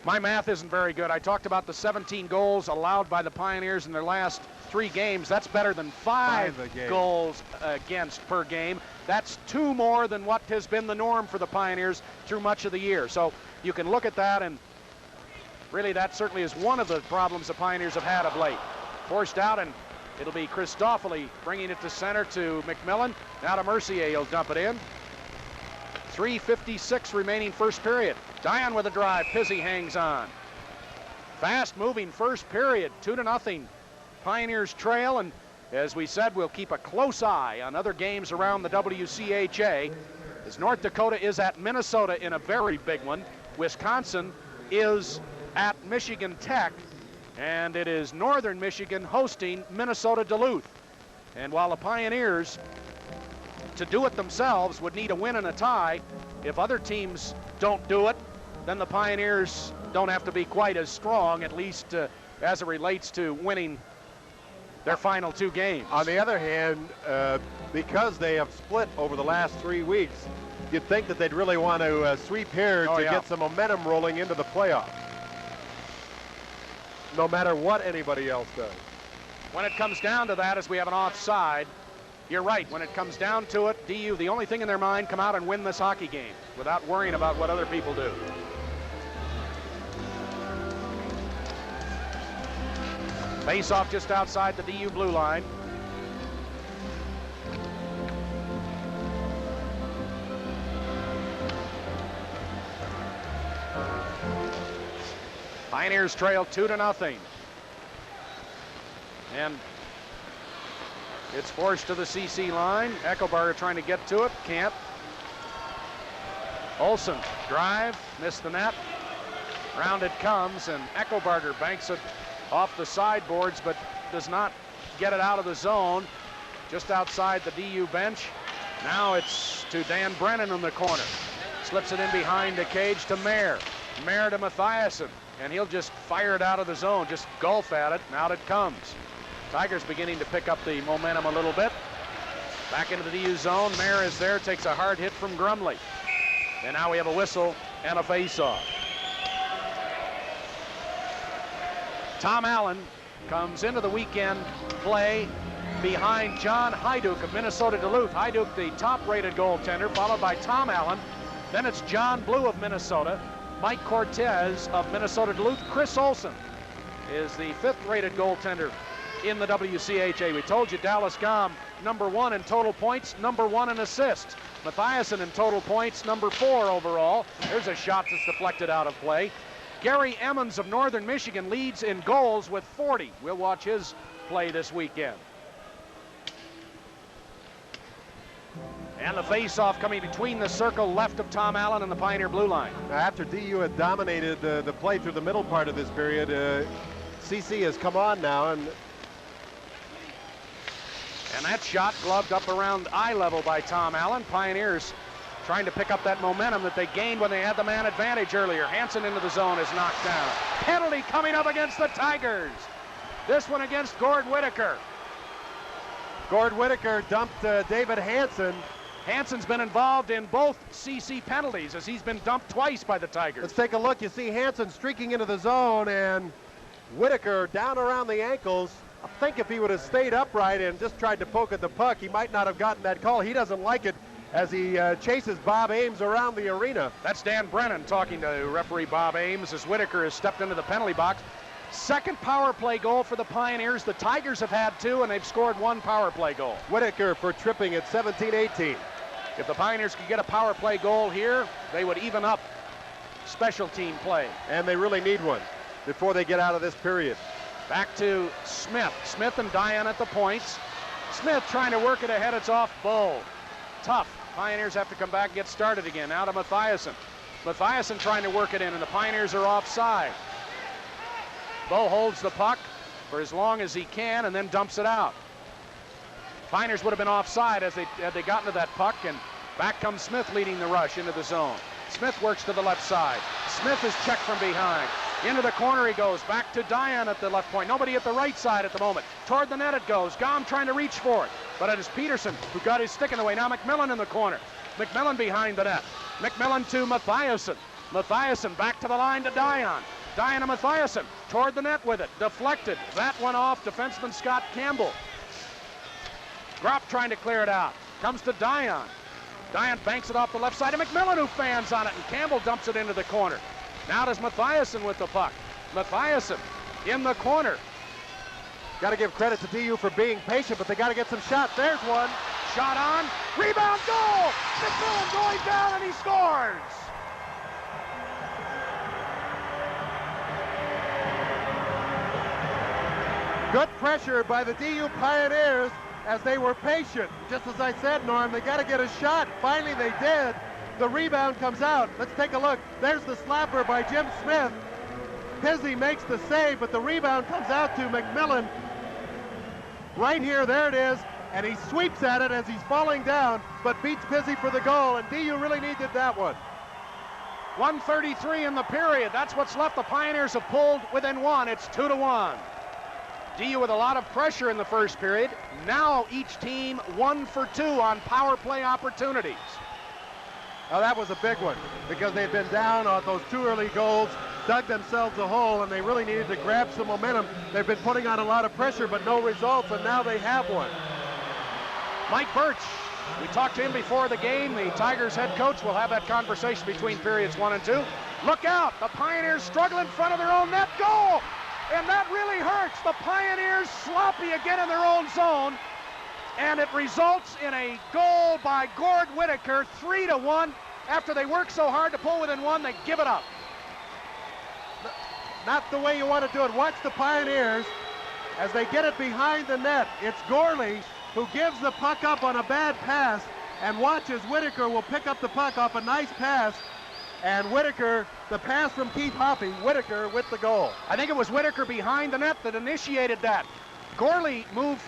My math isn't very good. I talked about the 17 goals allowed by the Pioneers in their last 3 games. That's better than 5 goals against per game. That's 2 more than what has been the norm for the Pioneers through much of the year. So you can look at that, and really that certainly is one of the problems the Pioneers have had of late. Forced out, and it'll be Christoffoli bringing it to center to McMillan. Now to Mercier, he'll dump it in. 3:56 remaining first period. Dion with a drive. Pizzi hangs on. Fast-moving first period. 2-0. Pioneers trail, and as we said, we'll keep a close eye on other games around the WCHA. As North Dakota is at Minnesota in a very big one. Wisconsin is at Michigan Tech, and it is Northern Michigan hosting Minnesota Duluth. And while the Pioneers, to do it themselves, would need a win and a tie, if other teams don't do it, then the Pioneers don't have to be quite as strong, at least as it relates to winning their final 2 games. On the other hand, because they have split over the last 3 weeks, you'd think that they'd really want to sweep here to get some momentum rolling into the playoffs, no matter what anybody else does. When it comes down to that, as we have an offside, you're right. When it comes down to it, DU, the only thing in their mind, come out and win this hockey game without worrying about what other people do. Face-off just outside the DU blue line. Pioneers trail 2-0. And it's forced to the CC line. Eckelbarger trying to get to it. Can't. Olsen, drive, missed the net. Round it comes, and Eckelbarger banks it off the sideboards, but does not get it out of the zone. Just outside the DU bench. Now it's to Dan Brennan in the corner. Slips it in behind the cage to Mayer. Mayer to Mathiasson, and he'll just fire it out of the zone, just golf at it, and out it comes. Tigers beginning to pick up the momentum a little bit. Back into the DU zone. Mayer is there, takes a hard hit from Grumley. And now we have a whistle and a face-off. Tom Allen comes into the weekend play behind John Hyduk of Minnesota Duluth. Hyduk, the top-rated goaltender, followed by Tom Allen. Then it's John Blue of Minnesota, Mike Cortez of Minnesota Duluth. Chris Olson is the 5th-rated goaltender in the WCHA. We told you Dallas Gom, number 1 in total points, number 1 in assists. Mathiasen in total points, number 4 overall. There's a shot that's deflected out of play. Gary Emmons of Northern Michigan leads in goals with 40. We'll watch his play this weekend. And the face-off coming between the circle left of Tom Allen and the Pioneer blue line. Now, after DU had dominated the play through the middle part of this period, CC has come on now, and that shot gloved up around eye level by Tom Allen. Pioneers trying to pick up that momentum that they gained when they had the man advantage earlier. Hansen into the zone is knocked down. Penalty coming up against the Tigers. This one against Gord Whitaker. Gord Whitaker dumped David Hansen. Hansen's been involved in both CC penalties as he's been dumped twice by the Tigers. Let's take a look. You see Hansen streaking into the zone, and Whitaker down around the ankles. I think if he would have stayed upright and just tried to poke at the puck, he might not have gotten that call. He doesn't like it as he chases Bob Ames around the arena. That's Dan Brennan talking to referee Bob Ames as Whitaker has stepped into the penalty box. Second power play goal for the Pioneers. The Tigers have had 2, and they've scored 1 power play goal. Whitaker for tripping at 17-18. If the Pioneers could get a power play goal here, they would even up special team play. And they really need one before they get out of this period. Back to Smith. Smith and Diane at the points. Smith trying to work it ahead. It's off Bow. Tough. Pioneers have to come back and get started again. Now to Mathiasen. Mathiasen trying to work it in, and the Pioneers are offside. Bow holds the puck for as long as he can and then dumps it out. Pioneers would have been offside as had they gotten to that puck, and back comes Smith leading the rush into the zone. Smith works to the left side. Smith is checked from behind. Into the corner he goes. Back to Diane at the left point. Nobody at the right side at the moment. Toward the net it goes. Gom trying to reach for it. But it is Peterson who got his stick in the way. Now McMillan in the corner. McMillan behind the net. McMillan to Mathiasen. Mathiasen back to the line to Diane. Diane to Mathiasen. Toward the net with it. Deflected. That one off defenseman Scott Campbell. Gropp trying to clear it out. Comes to Diane. Diane banks it off the left side to McMillan, who fans on it, and Campbell dumps it into the corner. Now does Mathiasen with the puck. Mathiasen in the corner. Got to give credit to DU for being patient, but they got to get some shots. There's one. Shot on. Rebound, goal! McMillan going down, and he scores! Good pressure by the DU Pioneers as they were patient. Just as I said, Norm, they got to get a shot. Finally, they did. The rebound comes out. Let's take a look. There's the slapper by Jim Smith. Pizzi makes the save, but the rebound comes out to McMillan. Right here, there it is, and he sweeps at it as he's falling down, but beats Pizzi for the goal, and DU really needed that one. 1:33 in the period. That's what's left. The Pioneers have pulled within 1. It's 2-1. DU with a lot of pressure in the first period. Now each team 1 for 2 on power play opportunities. Now that was a big one because they'd been down on those 2 early goals, dug themselves a hole, and they really needed to grab some momentum. They've been putting on a lot of pressure, but no results, and now they have one. Mike Birch, we talked to him before the game. The Tigers head coach will have that conversation between periods 1 and 2. Look out, the Pioneers struggle in front of their own net. Goal! And that really hurts. The Pioneers sloppy again in their own zone. And it results in a goal by Gord Whitaker, 3-1. After they work so hard to pull within 1, they give it up. Not the way you want to do it. Watch the Pioneers as they get it behind the net. It's Gorley who gives the puck up on a bad pass, and watches Whitaker will pick up the puck off a nice pass. And Whitaker, the pass from Keith Hoppy, Whitaker with the goal. I think it was Whitaker behind the net that initiated that. Gorley moved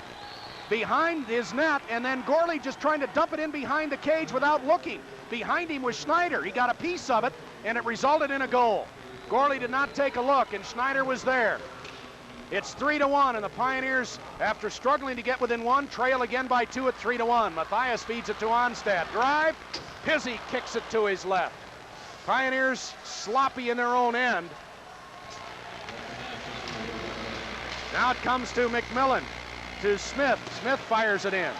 behind his net, and then Gorley just trying to dump it in behind the cage without looking. Behind him was Schneider. He got a piece of it, and it resulted in a goal. Gorley did not take a look, and Schneider was there. It's 3-1, and the Pioneers, after struggling to get within 1, trail again by 2 at 3-1. Matthias feeds it to Onstad. Drive. Pizzi kicks it to his left. Pioneers sloppy in their own end. Now it comes to McMillan, to Smith. Smith fires it in.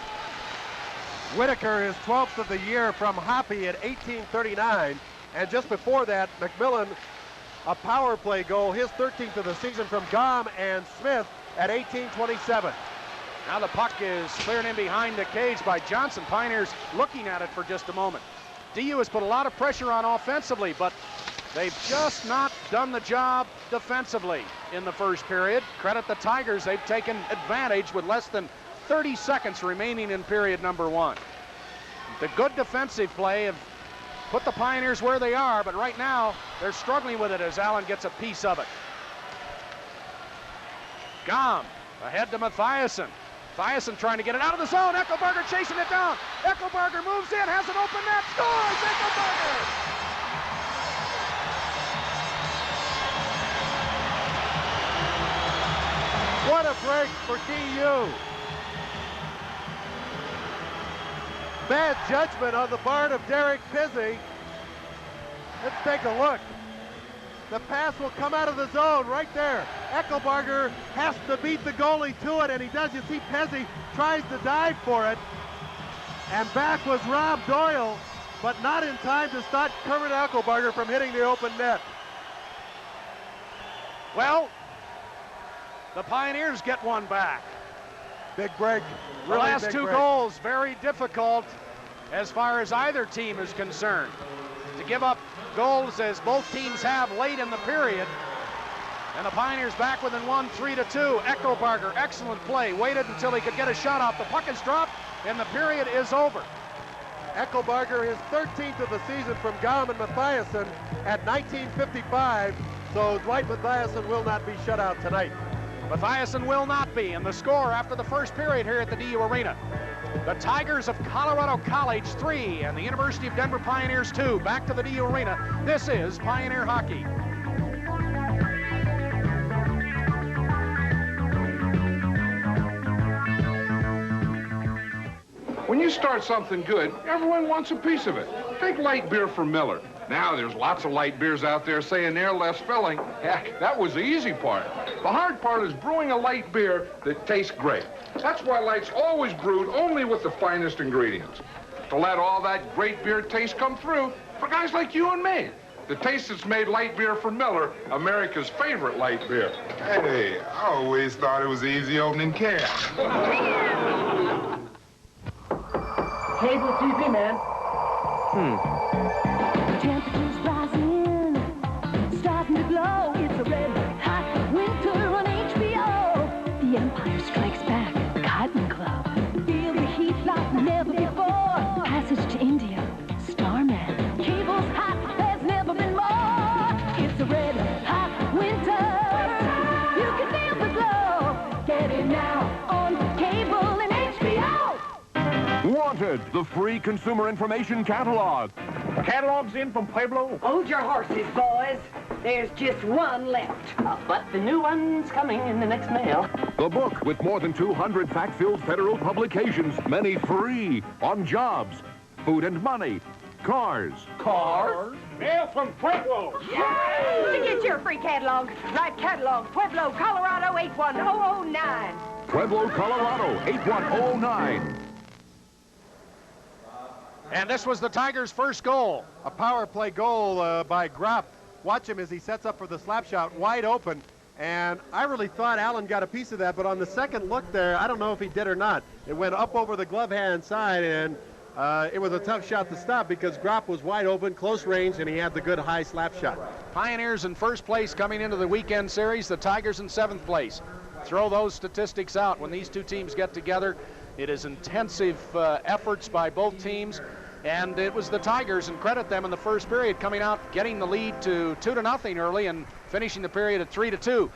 Whitaker is 12th of the year from Hoppy at 18:39. And just before that, McMillan, a power play goal, his 13th of the season from Gom and Smith at 18:27. Now the puck is cleared in behind the cage by Johnson. Pioneers looking at it for just a moment. DU has put a lot of pressure on offensively, but they've just not done the job defensively in the first period. Credit the Tigers. They've taken advantage with less than 30 seconds remaining in period number 1. The good defensive play have put the Pioneers where they are, but right now they're struggling with it as Allen gets a piece of it. Gom ahead to Mathiasen. Mathiasen trying to get it out of the zone. Eckelbarger chasing it down. Eckelbarger moves in, has an open net, scores! Eckelbarger! What a break for DU. Bad judgment on the part of Derek Pizzi. Let's take a look. The pass will come out of the zone right there. Eckelbarger has to beat the goalie to it, and he does. You see Pizzi tries to dive for it. And back was Rob Doyle, but not in time to stop Kermit Eckelbarger from hitting the open net. Well, the Pioneers get one back. Big break. The last two goals, very difficult as far as either team is concerned. To give up goals as both teams have late in the period. And the Pioneers back within one, 3-2. Eckelbarger, excellent play. Waited until he could get a shot off. The puck is dropped, and the period is over. Eckelbarger, his 13th of the season from Gom and Mathiasen at 19:55. So Dwight Mathiasen will not be shut out tonight. Mathiasen will not be. And the score after the first period here at the DU Arena. The Tigers of Colorado College 3 and the University of Denver Pioneers 2. Back to the DU Arena. This is Pioneer Hockey. When you start something good, everyone wants a piece of it. Take light beer from Miller. Now there's lots of light beers out there saying they're less filling. Heck, that was the easy part. The hard part is brewing a light beer that tastes great. That's why Light's always brewed only with the finest ingredients. To let all that great beer taste come through for guys like you and me. The taste that's made light beer from Miller America's favorite light beer. Hey, I always thought it was an easy opening can. Cable TV, man. Temperatures rising, starting to glow. It's a red hot winter on HBO. The Empire Strikes Back, Cotton Club. Feel the heat like never before. Passage to India, Starman. Cable's hot, there's never been more. It's a red hot winter. You can feel the glow. Get it now on cable and HBO. Wanted, the free consumer information catalog. Catalog's in from Pueblo. Hold your horses, boys. There's just one left. But the new one's coming in the next mail. The book with more than 200 fact-filled federal publications, many free, on jobs, food and money, cars. Cars? Mail from Pueblo. Yay! To get your free catalog, write catalog, Pueblo, Colorado 81009. Pueblo, Colorado, 81009. And this was the Tigers' first goal. A power play goal by Gropp. Watch him as he sets up for the slap shot, wide open. And I really thought Allen got a piece of that, but on the second look there, I don't know if he did or not. It went up over the glove hand side, and it was a tough shot to stop because Gropp was wide open, close range, and he had the good high slap shot. Pioneers in first place coming into the weekend series. The Tigers in 7th place. Throw those statistics out. When these two teams get together, it is intensive efforts by both teams. And it was the Tigers, and credit them in the first period, coming out, getting the lead to 2-0 early and finishing the period at 3-2.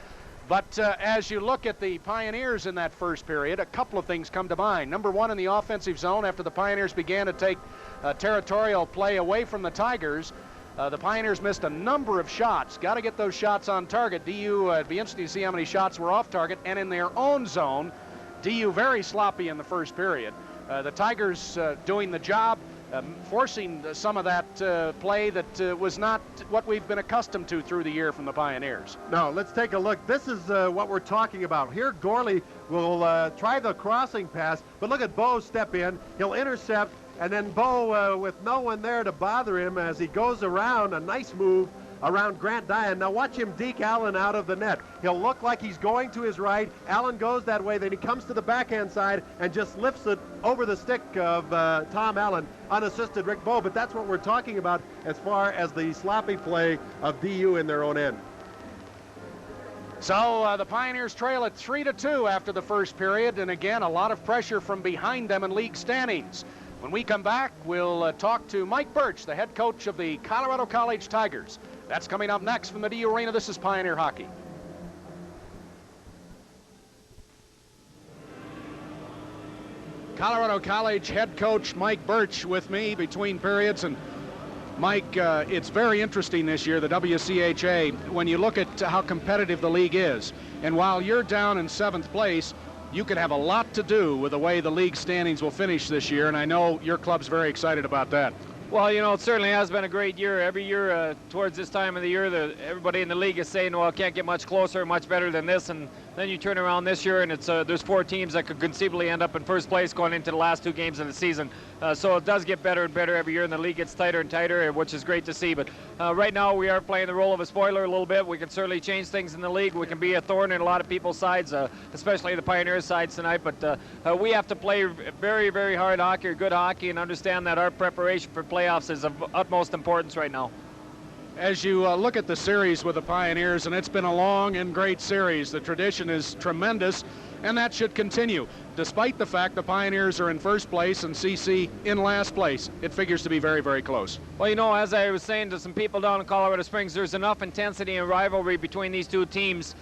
But as you look at the Pioneers in that first period, a couple of things come to mind. Number one, in the offensive zone, after the Pioneers began to take territorial play away from the Tigers, the Pioneers missed a number of shots. Got to get those shots on target. DU, it'd be interesting to see how many shots were off target. And in their own zone, DU very sloppy in the first period. The Tigers doing the job. forcing some of that play that was not what we've been accustomed to through the year from the Pioneers. No, let's take a look. This is what we're talking about. Here, Gorley will try the crossing pass, but look at Bo step in. He'll intercept, and then Bo, with no one there to bother him as he goes around, a nice move around Grant Dian. Now watch him deke Allen out of the net. He'll look like he's going to his right. Allen goes that way, then he comes to the backhand side and just lifts it over the stick of Tom Allen, unassisted Rick Bowe. But that's what we're talking about as far as the sloppy play of DU in their own end. So the Pioneers trail at 3-2 after the first period, and again, a lot of pressure from behind them in league standings. When we come back, we'll talk to Mike Birch, the head coach of the Colorado College Tigers. That's coming up next from the DU Arena. This is Pioneer Hockey. Colorado College head coach Mike Birch with me between periods. And Mike, it's very interesting this year, the WCHA, when you look at how competitive the league is. And while you're down in 7th place, you could have a lot to do with the way the league standings will finish this year, and I know your club's very excited about that. Well, you know, it certainly has been a great year. Every year towards this time of the year, everybody in the league is saying, well, it can't get much closer, much better than this. And then you turn around this year, and it's there's 4 teams that could conceivably end up in first place going into the last 2 games of the season. So it does get better and better every year, and the league gets tighter and tighter, which is great to see. But right now we are playing the role of a spoiler a little bit. We can certainly change things in the league. We can be a thorn in a lot of people's sides, especially the Pioneers' sides tonight. But we have to play very, very hard hockey, or good hockey, and understand that our preparation for playoffs is of utmost importance right now. As you look at the series with the Pioneers, and it's been a long and great series, the tradition is tremendous, and that should continue. Despite the fact the Pioneers are in first place and CC in last place, it figures to be very, very close. Well, you know, as I was saying to some people down in Colorado Springs, there's enough intensity and rivalry between these 2 teams.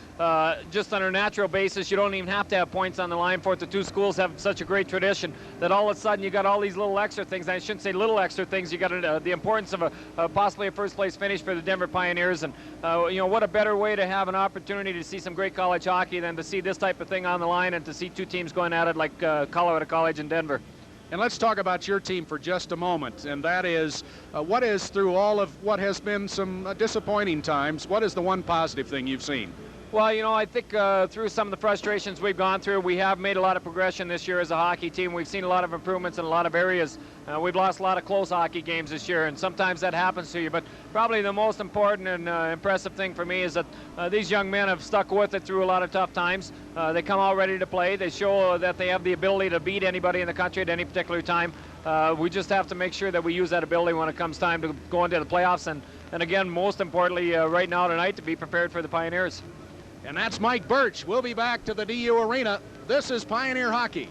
Just on a natural basis, you don't even have to have points on the line for it. The 2 schools have such a great tradition that all of a sudden you got all these little extra things. I shouldn't say little extra things. You got the importance of possibly a first-place finish for the Denver Pioneers. And, you know, what a better way to have an opportunity to see some great college hockey than to see this type of thing on the line and to see 2 teams going at it like Colorado College and Denver. And let's talk about your team for just a moment, and that is what is, through all of what has been some disappointing times, what is the one positive thing you've seen? Well, you know, I think through some of the frustrations we've gone through, we have made a lot of progression this year as a hockey team. We've seen a lot of improvements in a lot of areas. We've lost a lot of close hockey games this year, and sometimes that happens to you. But probably the most important and impressive thing for me is that these young men have stuck with it through a lot of tough times. They come out ready to play. They show that they have the ability to beat anybody in the country at any particular time. We just have to make sure that we use that ability when it comes time to go into the playoffs. And again, most importantly, right now tonight, to be prepared for the Pioneers. And that's Mike Birch. We'll be back to the DU Arena. This is Pioneer Hockey.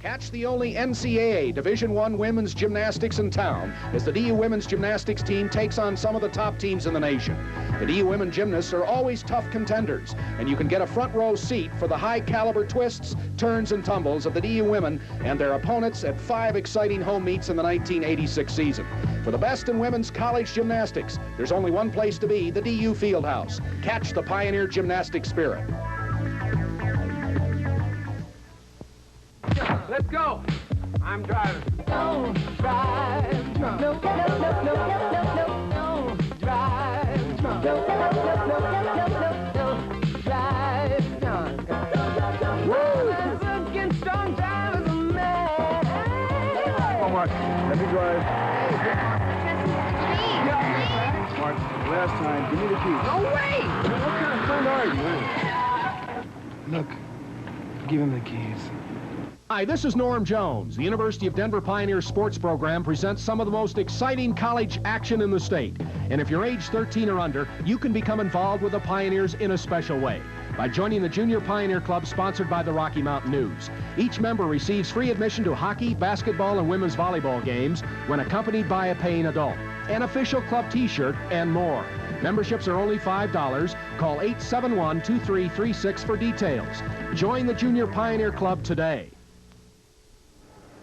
Catch the only NCAA Division I women's gymnastics in town as the DU women's gymnastics team takes on some of the top teams in the nation. The DU women gymnasts are always tough contenders, and you can get a front row seat for the high caliber twists, turns, and tumbles of the DU women and their opponents at 5 exciting home meets in the 1986 season. For the best in women's college gymnastics, there's only one place to be, the DU Fieldhouse. Catch the Pioneer gymnastic spirit. Let's go. I'm driving. Don't drive drunk. No, no, no, no, no, no, no, no. Drive drunk. No, no, no, no, no, no, no. Drive drunk. Woo! Against strong drivers, man. Come on, Mark. Let me drive. Mark, last time, give me the keys. No way! What kind of friend are you? Look, give him the keys. Hi, this is Norm Jones. The University of Denver Pioneers sports program presents some of the most exciting college action in the state. And if you're age 13 or under, you can become involved with the Pioneers in a special way by joining the Junior Pioneer Club sponsored by the Rocky Mountain News. Each member receives free admission to hockey, basketball, and women's volleyball games when accompanied by a paying adult, an official club t-shirt, and more. Memberships are only $5. Call 871-2336 for details. Join the Junior Pioneer Club today.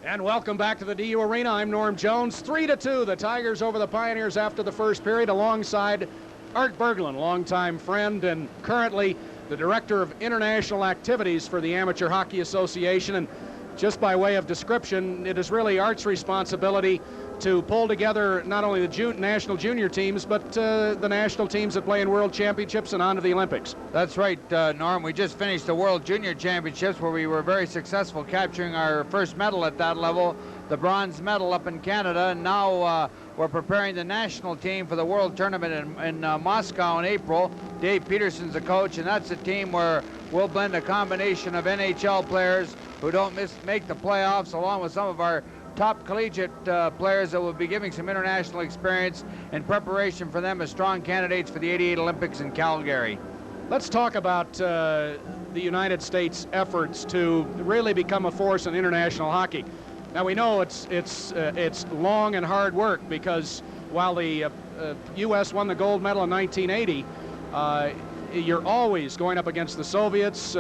And welcome back to the DU Arena. I'm Norm Jones. 3-2, the Tigers over the Pioneers after the first period, alongside Art Berglund, longtime friend and currently the Director of International Activities for the Amateur Hockey Association. And just by way of description, it is really Art's responsibility to pull together not only the national junior teams, but the national teams that play in World Championships and on to the Olympics. That's right, Norm. We just finished the World Junior Championships where we were very successful, capturing our first medal at that level, the bronze medal up in Canada. And now we're preparing the national team for the World Tournament in Moscow in April. Dave Peterson's the coach, and that's a team where we'll blend a combination of NHL players who don't make the playoffs, along with some of our top collegiate players that will be giving some international experience in preparation for them as strong candidates for the '88 Olympics in Calgary. Let's talk about the United States' efforts to really become a force in international hockey. Now we know it's long and hard work, because while the U.S. won the gold medal in 1980, you're always going up against the Soviets.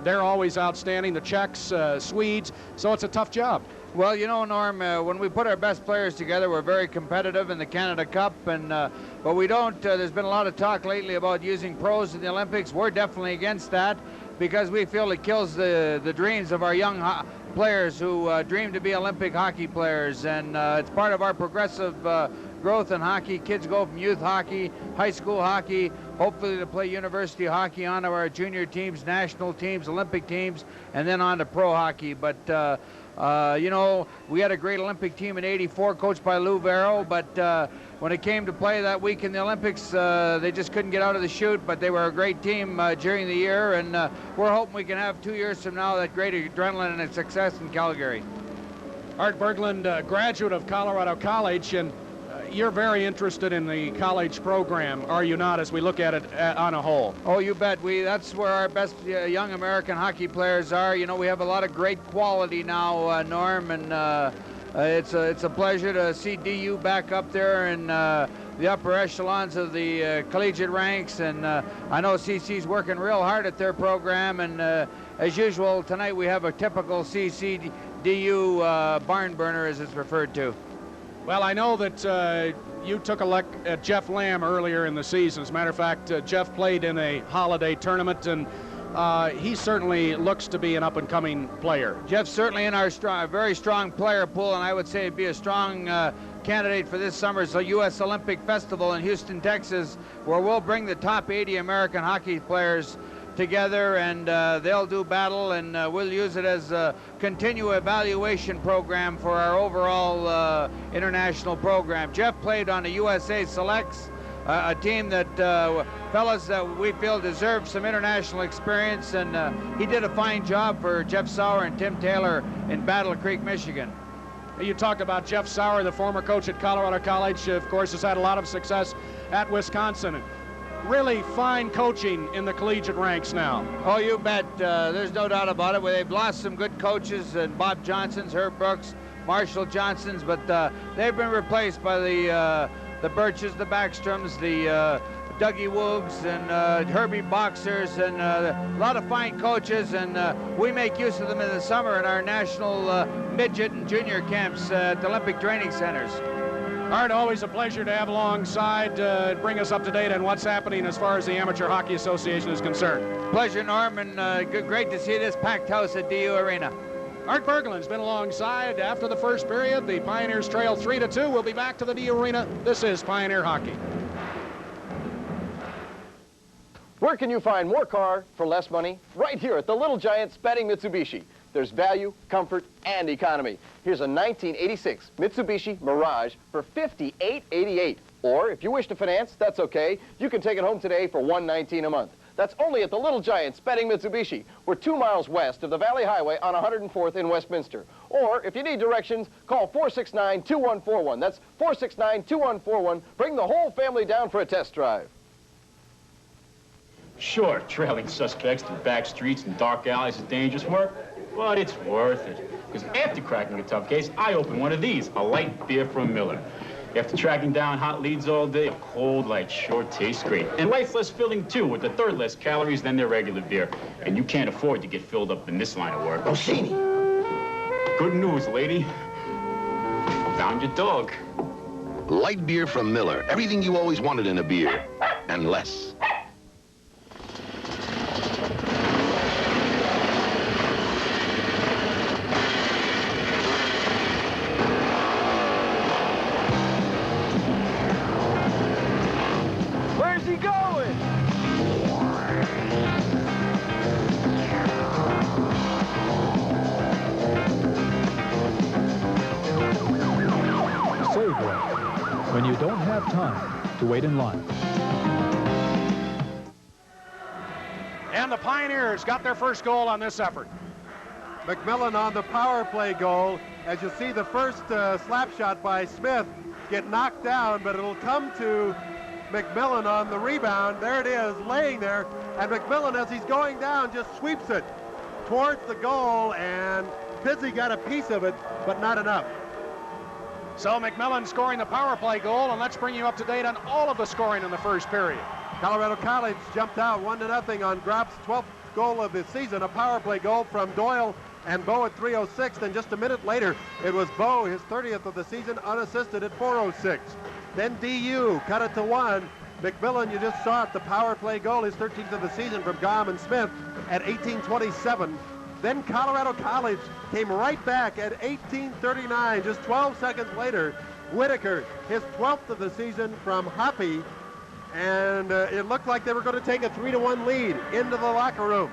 They're always outstanding, the Czechs, Swedes, so it's a tough job. Well, you know, Norm, when we put our best players together, we're very competitive in the Canada Cup, and but we don't, there's been a lot of talk lately about using pros in the Olympics. We're definitely against that, because we feel it kills the dreams of our young players who dream to be Olympic hockey players, and it's part of our progressive growth in hockey. Kids go from youth hockey, high school hockey, hopefully to play university hockey, on to our junior teams, national teams, Olympic teams, and then on to pro hockey. But you know, we had a great Olympic team in '84, coached by Lou Vero, but when it came to play that week in the Olympics, they just couldn't get out of the chute, but they were a great team during the year, and we're hoping we can have 2 years from now that great adrenaline and success in Calgary. Art Berglund, graduate of Colorado College, and you're very interested in the college program, are you not, as we look at it on a whole? Oh, you bet. That's where our best young American hockey players are. You know, we have a lot of great quality now, Norm, and it's a pleasure to see DU back up there in the upper echelons of the collegiate ranks, and I know CC's working real hard at their program, and as usual, tonight we have a typical CC DU barn burner, as it's referred to. Well, I know that you took a look at Jeff Lamb earlier in the season. As a matter of fact, Jeff played in a holiday tournament, and he certainly looks to be an up-and-coming player. Jeff's certainly in our very strong player pool, and I would say it'd be a strong candidate for this summer's U.S. Olympic Festival in Houston, Texas, where we'll bring the top 80 American hockey players together, and they'll do battle, and we'll use it as a continual evaluation program for our overall international program. Jeff played on the USA Selects, a team that fellas that we feel deserve some international experience, and he did a fine job for Jeff Sauer and Tim Taylor in Battle Creek, Michigan. You talk about Jeff Sauer, the former coach at Colorado College, of course, has had a lot of success at Wisconsin. Really fine coaching in the collegiate ranks now. Oh, you bet. There's no doubt about it. They've lost some good coaches, and Bob Johnsons, Herb Brooks, Marshall Johnsons, but they've been replaced by the Birches, the Backstroms, the Dougie Woobs, and Herbie Boxers, and a lot of fine coaches, and we make use of them in the summer in our national midget and junior camps at the Olympic training centers. Art, always a pleasure to have alongside, bring us up to date on what's happening as far as the Amateur Hockey Association is concerned. Pleasure, Norm, and great to see this packed house at DU Arena. Art Berglund's been alongside. After the first period, the Pioneers trail 3-2. We'll be back to the DU Arena. This is Pioneer Hockey. Where can you find more car for less money? Right here at the Little Giant Spedding Mitsubishi. There's value, comfort, and economy. Here's a 1986 Mitsubishi Mirage for $58.88. Or if you wish to finance, that's okay. You can take it home today for $119 a month. That's only at the Little Giant Spedding Mitsubishi. We're 2 miles west of the Valley Highway on 104th in Westminster. Or if you need directions, call 469-2141. That's 469-2141. Bring the whole family down for a test drive. Sure, trailing suspects through back streets and dark alleys is dangerous work, but it's worth it. Because after cracking a tough case, I open one of these, a light beer from Miller. After tracking down hot leads all day, a cold light sure tastes great. And life's less filling, too, with a third less calories than their regular beer. And you can't afford to get filled up in this line of work. Rossini. Good news, lady. Found your dog. Light beer from Miller. Everything you always wanted in a beer. and less. Where's he going? Safeway, when you don't have time to wait in line. And the Pioneers got their first goal on this effort. McMillan on the power play goal. As you see, the first slap shot by Smith get knocked down, but it'll come to McMillan on the rebound. There it is, laying there. And McMillan, as he's going down, just sweeps it towards the goal, and Pizzi got a piece of it, but not enough. So McMillan scoring the power play goal, and let's bring you up to date on all of the scoring in the first period. Colorado College jumped out 1-0 on Gropp's 12th goal of the season, a power play goal from Doyle and Bowe at 3:06. Then just a minute later, it was Bowe, his 30th of the season, unassisted at 4:06. Then DU cut it to 1. McMillan, you just saw it, the power play goal, his 13th of the season from Gom and Smith at 18:27. Then Colorado College came right back at 18:39, just 12 seconds later. Whitaker, his 12th of the season from Hoppy, and it looked like they were going to take a 3-1 lead into the locker room.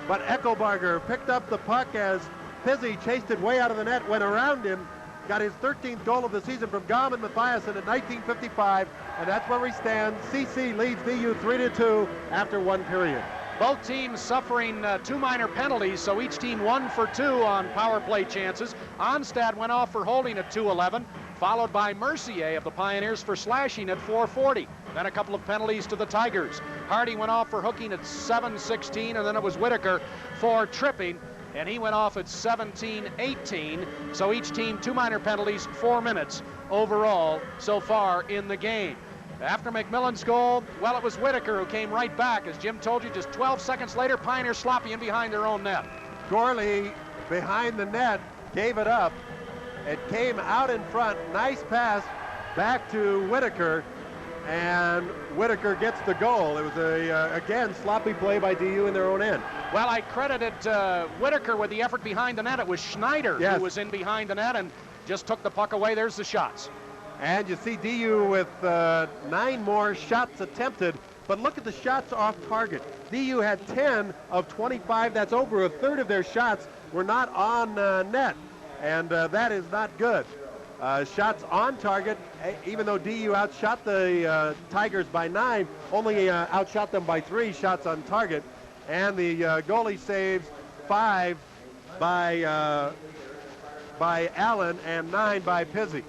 But Eckelbarger picked up the puck as Pizzi chased it way out of the net, went around him, got his 13th goal of the season from Gom and Mathiasen at 19:55, and that's where we stand. CC leads DU 3-2 after one period. Both teams suffering 2 minor penalties, so each team 1 for 2 on power play chances. Onstad went off for holding at 2:11, followed by Mercier of the Pioneers for slashing at 4:40. Then a couple of penalties to the Tigers. Hardy went off for hooking at 7:16, and then it was Whitaker for tripping, and he went off at 17:18. So each team 2 minor penalties, 4 minutes overall so far in the game. After McMillan's goal, well, it was Whitaker who came right back. As Jim told you, just 12 seconds later, Pioneers sloppy in behind their own net. Gorley behind the net gave it up. It came out in front. Nice pass back to Whitaker, and Whitaker gets the goal. It was again, sloppy play by DU in their own end. Well, I credited Whitaker with the effort behind the net. It was Schneider who was in behind the net and just took the puck away. There's the shots. And you see DU with 9 more shots attempted, but look at the shots off target. DU had 10 of 25. That's over a third of their shots were not on net, and that is not good. Shots on target, even though DU outshot the Tigers by 9, only outshot them by 3 shots on target. And the goalie saves 5 by Allen and 9 by Pizzi.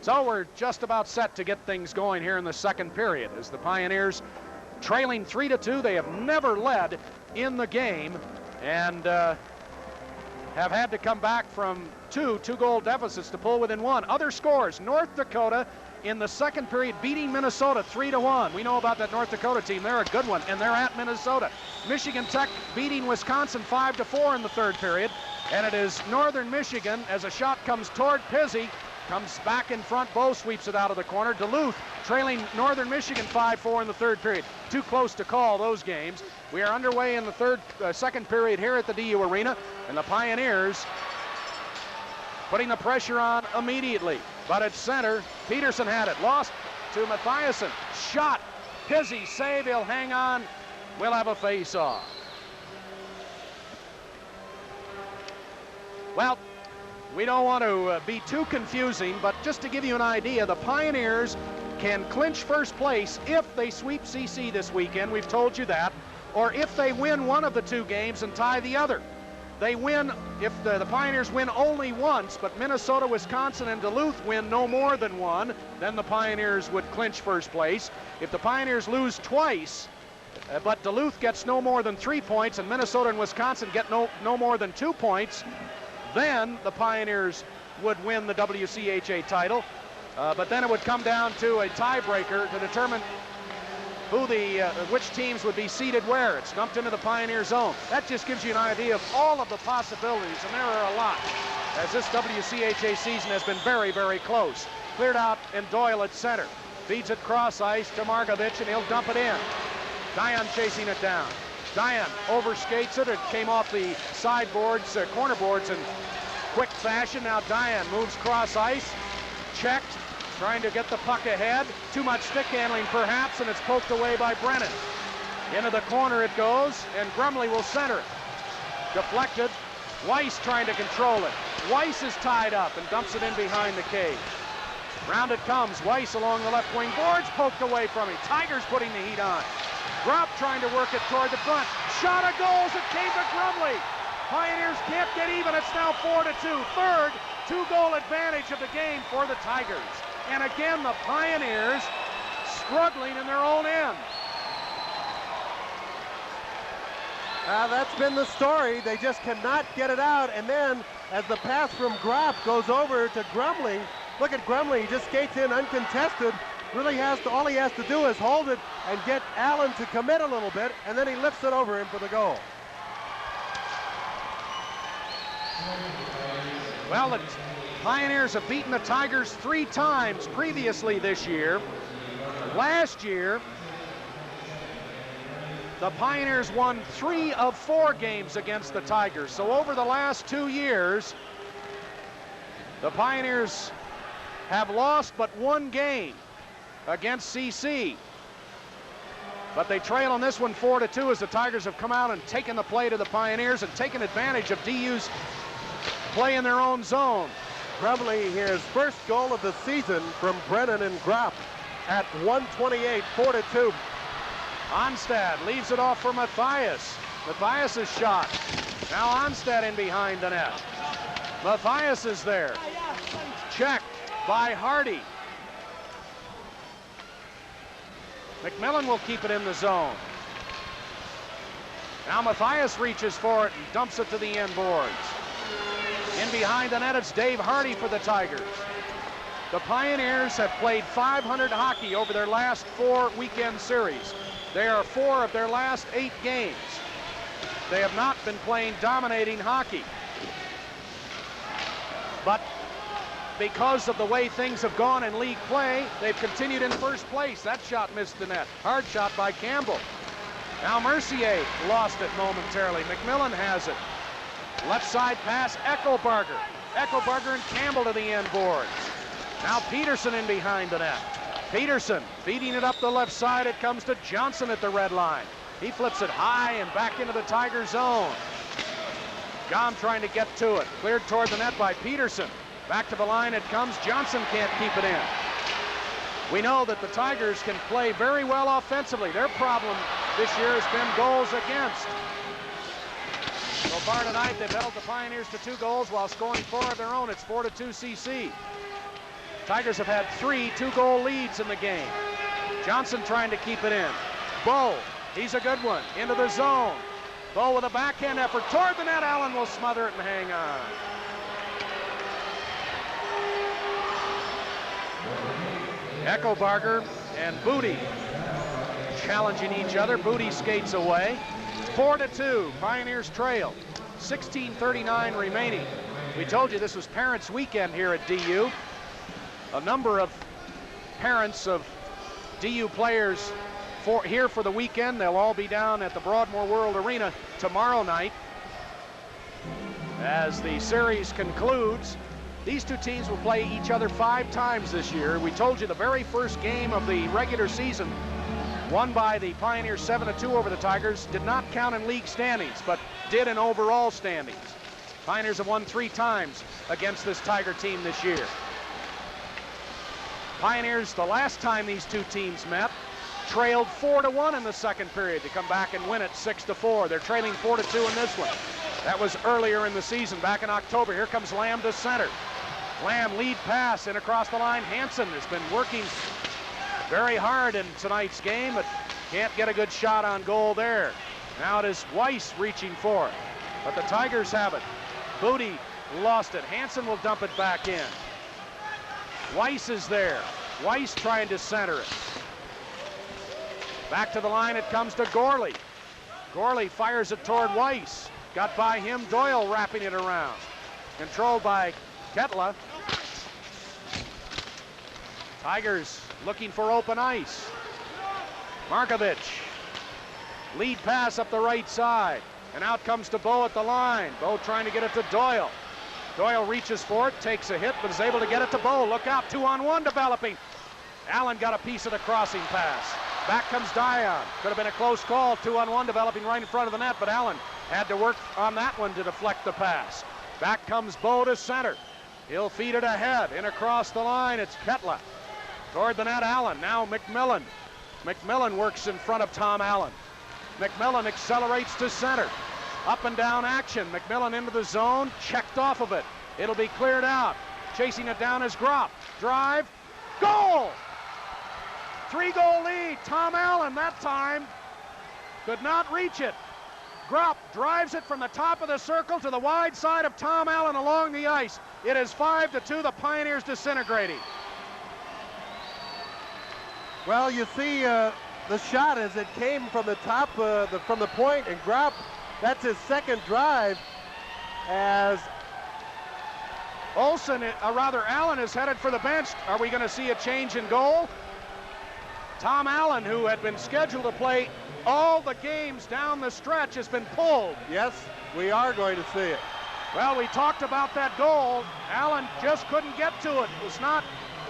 So we're just about set to get things going here in the second period as the Pioneers trailing 3-2. They have never led in the game and have had to come back from 2 2-goal deficits to pull within 1. Other scores, North Dakota in the second period beating Minnesota 3-1. We know about that North Dakota team. They're a good one, and they're at Minnesota. Michigan Tech beating Wisconsin 5-4 in the third period. And it is Northern Michigan as a shot comes toward Pizzi. Comes back in front, Bowe sweeps it out of the corner. Duluth trailing Northern Michigan 5-4 in the third period. Too close to call those games. We are underway in the second period here at the DU Arena, and the Pioneers putting the pressure on immediately. But at center, Peterson had it, lost to Mathiasen. Shot, Pizzi save, he'll hang on. We'll have a face-off. Well, we don't want to be too confusing, but just to give you an idea, the Pioneers can clinch first place if they sweep CC this weekend. We've told you that. Or if they win one of the 2 games and tie the other. They win, if the Pioneers win only once, but Minnesota, Wisconsin, and Duluth win no more than 1, then the Pioneers would clinch first place. If the Pioneers lose twice, but Duluth gets no more than 3 points and Minnesota and Wisconsin get no more than 2 points, then the Pioneers would win the WCHA title. But then it would come down to a tiebreaker to determine who which teams would be seated where. It's dumped into the Pioneer zone. That just gives you an idea of all of the possibilities, and there are a lot, as this WCHA season has been very, very close. Cleared out and Doyle at center. Feeds it cross ice to Margovich, and he'll dump it in. Dion chasing it down. Dion overskates it. It came off the sideboards, corner boards in quick fashion. Now Dion moves cross ice. Checked, trying to get the puck ahead. Too much stick handling perhaps, and it's poked away by Brennan. Into the corner it goes, and Grumley will center it. Deflected. Weiss trying to control it. Weiss is tied up and dumps it in behind the cage. Round it comes. Weiss along the left wing boards, poked away from him. Tigers putting the heat on. Grubb trying to work it toward the front. Shot of goals. It came to Grumley. Pioneers can't get even. It's now 4-2. Third 2-goal advantage of the game for the Tigers. And again, the Pioneers struggling in their own end. That's been the story. They just cannot get it out. And then as the pass from Gropp goes over to Grumley, look at Grumley. He just skates in uncontested. Really all he has to do is hold it and get Allen to commit a little bit, and then he lifts it over him for the goal. Well, the Pioneers have beaten the Tigers 3 times previously this year. Last year, the Pioneers won 3 of 4 games against the Tigers. So over the last 2 years, the Pioneers have lost but 1 game against CC. But they trail on this one 4-2 as the Tigers have come out and taken the play to the Pioneers and taken advantage of DU's play in their own zone. Grumley, his first goal of the season from Brennan and Gropp at 1:28, 4-2. Onstad leaves it off for Matthias. Matthias' shot. Now Onstad in behind the net. Matthias is there. Checked by Hardy. McMillan will keep it in the zone. Now Matthias reaches for it and dumps it to the end boards. In behind the net, it's Dave Hardy for the Tigers. The Pioneers have played .500 hockey over their last 4 weekend series. They are 4 of their last 8 games. They have not been playing dominating hockey. But because of the way things have gone in league play, they've continued in first place. That shot missed the net. Hard shot by Campbell. Now Mercier lost it momentarily. McMillan has it. Left side pass, Eckelbarger. Eckelbarger and Campbell to the end boards. Now Peterson in behind the net. Peterson feeding it up the left side. It comes to Johnson at the red line. He flips it high and back into the Tiger zone. Gom trying to get to it. Cleared toward the net by Peterson. Back to the line it comes. Johnson can't keep it in. We know that the Tigers can play very well offensively. Their problem this year has been goals against. So far tonight, they've held the Pioneers to 2 goals while scoring 4 of their own. It's 4-2 CC. Tigers have had 3 2-goal leads in the game. Johnson trying to keep it in. Bow, he's a good one. Into the zone. Bow with a backhand effort toward the net. Allen will smother it and hang on. Eckelbarger and Booty challenging each other. Booty skates away. 4-2, Pioneers trail. 16:39 remaining. We told you this was Parents' Weekend here at DU. A number of parents of DU players here for the weekend. They'll all be down at the Broadmoor World Arena tomorrow night. As the series concludes, these 2 teams will play each other 5 times this year. We told you the very first game of the regular season, won by the Pioneers 7-2 over the Tigers, did not count in league standings, but did in overall standings. Pioneers have won 3 times against this Tiger team this year. Pioneers, the last time these 2 teams met, trailed 4-1 in the second period to come back and win it 6-4. They're trailing 4-2 in this one. That was earlier in the season, back in October. Here comes Lamb to center. Lamb lead pass in across the line. Hansen has been working very hard in tonight's game, but can't get a good shot on goal there. Now it is Weiss reaching for it, but the Tigers have it. Booty lost it. Hansen will dump it back in. Weiss is there. Weiss trying to center it. Back to the line it comes to Gorley. Gorley fires it toward Weiss. Got by him, Doyle wrapping it around. Controlled by Ketla. Tigers looking for open ice. Markovich, lead pass up the right side, and out comes to Bo at the line. Bo trying to get it to Doyle. Doyle reaches for it, takes a hit, but is able to get it to Bo. Look out, 2-on-1 developing. Allen got a piece of the crossing pass. Back comes Dion. Could have been a close call, 2-on-1 developing right in front of the net, but Allen had to work on that one to deflect the pass. Back comes Bo to center. He'll feed it ahead, in across the line, it's Ketla. Toward the net, Allen, now McMillan. McMillan works in front of Tom Allen. McMillan accelerates to center. Up and down action. McMillan into the zone, checked off of it. It'll be cleared out. Chasing it down is Gropp. Drive, goal! 3-goal lead. Tom Allen that time could not reach it. Gropp drives it from the top of the circle to the wide side of Tom Allen along the ice. It is 5-2, the Pioneers disintegrating. Well, you see the shot as it came from the top, from the point, and Gropp, that's his second drive, as Allen is headed for the bench. Are we going to see a change in goal? Tom Allen, who had been scheduled to play all the games down the stretch, has been pulled. Yes, we are going to see it. Well, we talked about that goal. Allen just couldn't get to it.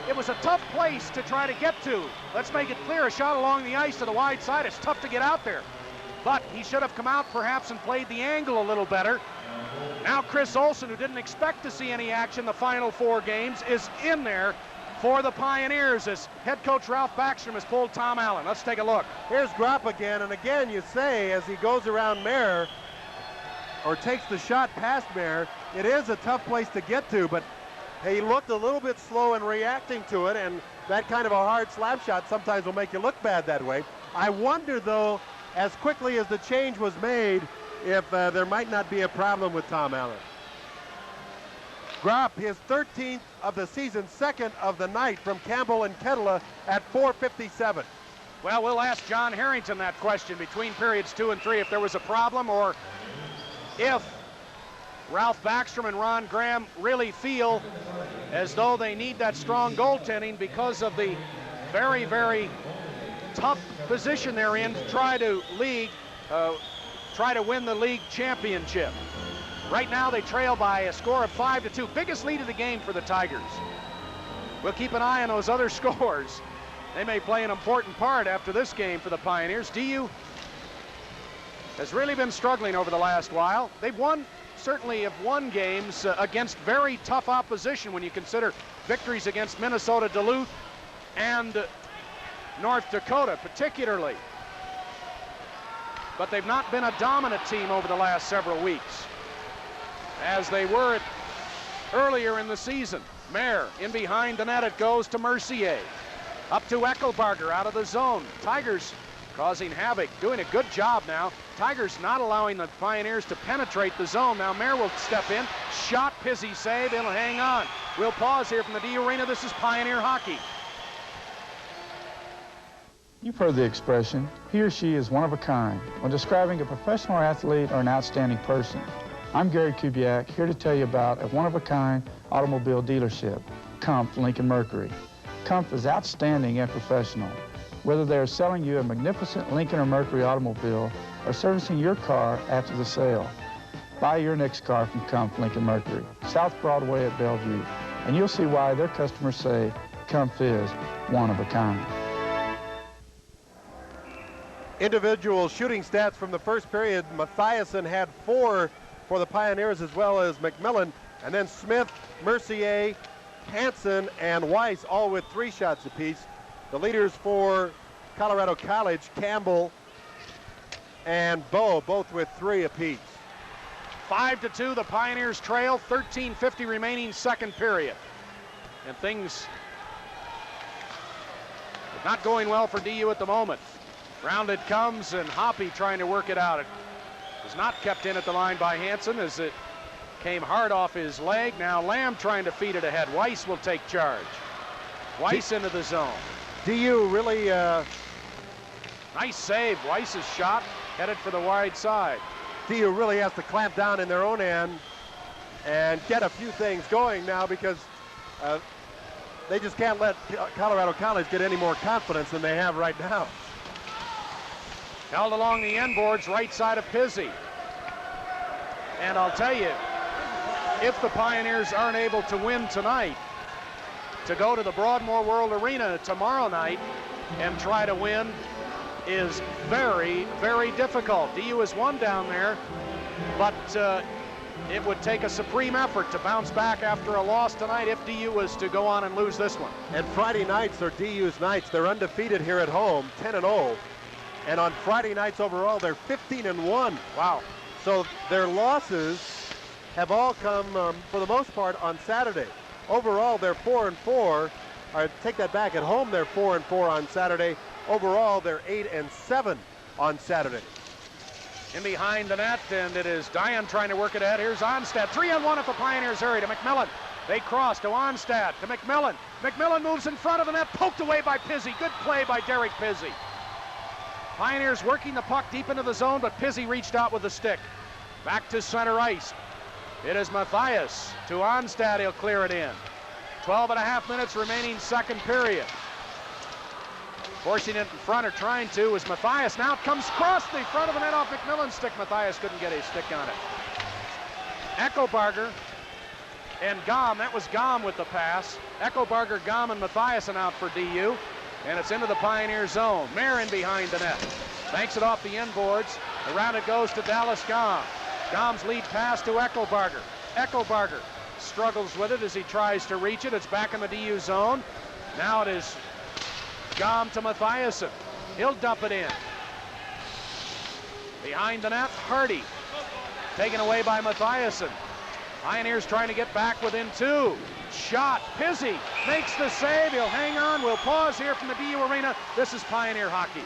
It was a tough place to try to get to. Let's make it clear, a shot along the ice to the wide side, it's tough to get out there. But he should have come out perhaps and played the angle a little better. Now Chris Olsen, who didn't expect to see any action the final 4 games, is in there for the Pioneers as head coach Ralph Backstrom has pulled Tom Allen. Let's take a look. Here's Gropp again, and again you say as he goes around Mayer, or takes the shot past Mayer, it is a tough place to get to, but he looked a little bit slow in reacting to it, and that kind of a hard slap shot sometimes will make you look bad that way. I wonder, though, as quickly as the change was made, if there might not be a problem with Tom Allen. Gropp, his 13th of the season, second of the night from Campbell and Ketela at 4:57. Well, we'll ask John Harrington that question between periods 2 and 3 if there was a problem, or if Ralph Backstrom and Ron Graham really feel as though they need that strong goaltending because of the very, very tough position they're in to try to win the league championship. Right now they trail by a score of 5-2. Biggest lead of the game for the Tigers. We'll keep an eye on those other scores. They may play an important part after this game for the Pioneers. DU has really been struggling over the last while. They've certainly won games against very tough opposition when you consider victories against Minnesota, Duluth, and North Dakota particularly. But they've not been a dominant team over the last several weeks, as they were earlier in the season. Mayer in behind the net, it goes to Mercier. Up to Eckelbarger out of the zone. Tigers causing havoc, doing a good job now. Tigers not allowing the Pioneers to penetrate the zone. Now Mayer will step in. Shot, Pizzi save, it'll hang on. We'll pause here from the D Arena. This is Pioneer Hockey. You've heard the expression, he or she is one of a kind, when describing a professional athlete or an outstanding person. I'm Gary Kubiak, here to tell you about a one-of-a-kind automobile dealership, Kumpf Lincoln Mercury. Kumpf is outstanding and professional. Whether they are selling you a magnificent Lincoln or Mercury automobile or servicing your car after the sale, buy your next car from Kumpf Lincoln Mercury, South Broadway at Bellevue, and you'll see why their customers say Kumpf is one of a kind. Individual shooting stats from the first period. Mathiasen had 4 for the Pioneers, as well as McMillan, and then Smith, Mercier, Hansen, and Weiss, all with 3 shots apiece. The leaders for Colorado College, Campbell and Bo, both with 3 apiece. 5-2, the Pioneers trail, 13:50 remaining second period. And things not going well for DU at the moment. Round it comes, and Hoppy trying to work it out. It was not kept in at the line by Hansen as it came hard off his leg. Now Lamb trying to feed it ahead. Weiss will take charge. Weiss into the zone. DU really... nice save. Weiss's shot headed for the wide side. DU really has to clamp down in their own end and get a few things going now, because they just can't let Colorado College get any more confidence than they have right now. Held along the end boards, right side of Pizzi. And I'll tell you, if the Pioneers aren't able to win tonight, to go to the Broadmoor World Arena tomorrow night and try to win is very, very difficult. DU has won down there, but it would take a supreme effort to bounce back after a loss tonight if DU was to go on and lose this one. And Friday nights are DU's nights. They're undefeated here at home, 10-0. And on Friday nights overall, they're 15-1. Wow. So their losses have all come, for the most part, on Saturday. Overall, they're 4-4. Take that back. At home, they're 4-4 on Saturday. Overall, they're 8-7 on Saturday. In behind the net, and it is Diane trying to work it out. Here's Onstad. 3-1 if the Pioneers hurry to McMillan. They cross to Onstad, to McMillan. McMillan moves in front of the net, poked away by Pizzi. Good play by Derek Pizzi. Pioneers working the puck deep into the zone, but Pizzi reached out with the stick. Back to center ice. It is Matthias to Onstad. He'll clear it in. 12.5 minutes remaining, second period. Forcing it in front, or trying to, is Matthias. Now it comes across the front of the net off McMillan's stick. Matthias couldn't get his stick on it. Eckelbarger and Gom. That was Gom with the pass. Eckelbarger, Gom, and Matthiasen out for DU. And it's into the Pioneer zone. Marin behind the net. Banks it off the end boards. Around it goes to Dallas Gom. Gom's lead pass to Eckelbarger. Eckelbarger struggles with it as he tries to reach it. It's back in the DU zone. Now it is Gom to Matthiasen. He'll dump it in. Behind the net, Hardy. Taken away by Matthiasen. Pioneers trying to get back within two. Shot. Pizzi makes the save. He'll hang on. We'll pause here from the DU Arena. This is Pioneer hockey.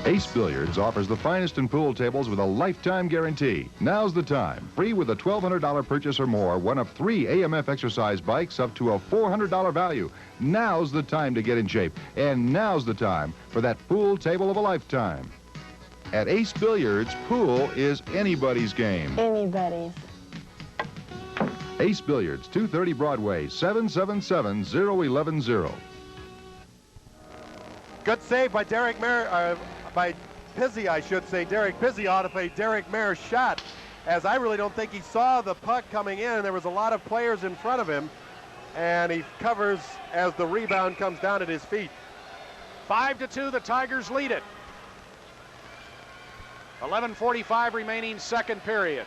Ace Billiards offers the finest in pool tables with a lifetime guarantee. Now's the time. Free with a $1,200 purchase or more, one of 3 AMF exercise bikes up to a $400 value. Now's the time to get in shape. And now's the time for that pool table of a lifetime. At Ace Billiards, pool is anybody's game. Anybody's. Ace Billiards, 230 Broadway, 777-0110. Good save by by Pizzi, I should say. Derek Pizzi ought to play Derek Maier's shot, as I really don't think he saw the puck coming in. There was a lot of players in front of him, and he covers as the rebound comes down at his feet. 5-2, the Tigers lead it. 11:45 remaining, second period.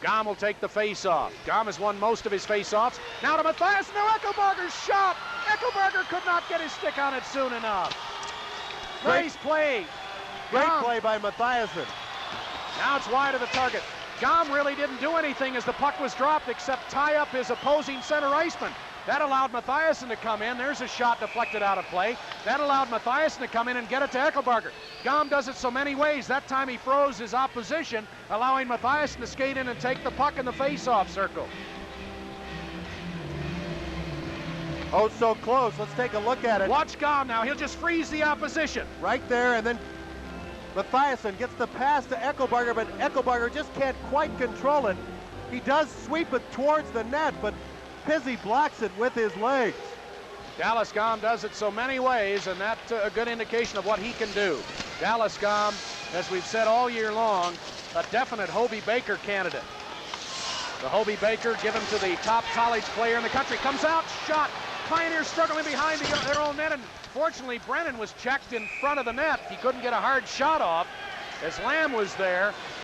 Gom will take the face-off. Gom has won most of his face-offs. Now to Matthias, now Eckelbarger's shot. Eckelbarger could not get his stick on it soon enough. Nice play. Great play by Matthiasen. Now it's wide of the target. Gom really didn't do anything as the puck was dropped except tie up his opposing center iceman. That allowed Matthiasen to come in. There's a shot deflected out of play. That allowed Matthiasen to come in and get it to Eckelbarger. Gom does it so many ways. That time he froze his opposition, allowing Matthiasen to skate in and take the puck in the face-off circle. Oh, so close. Let's take a look at it. Watch Gom now. He'll just freeze the opposition. Right there, and then Matthiasen gets the pass to Eckelbarger, but Eckelbarger just can't quite control it. He does sweep it towards the net, but Pizzi blocks it with his legs. Dallas Gom does it so many ways, and that's a good indication of what he can do. Dallas Gom, as we've said all year long, a definite Hobey Baker candidate. The Hobey Baker given to the top college player in the country. Comes out, shot. Pioneers struggling behind their own net, and fortunately Brennan was checked in front of the net. He couldn't get a hard shot off as Lamb was there.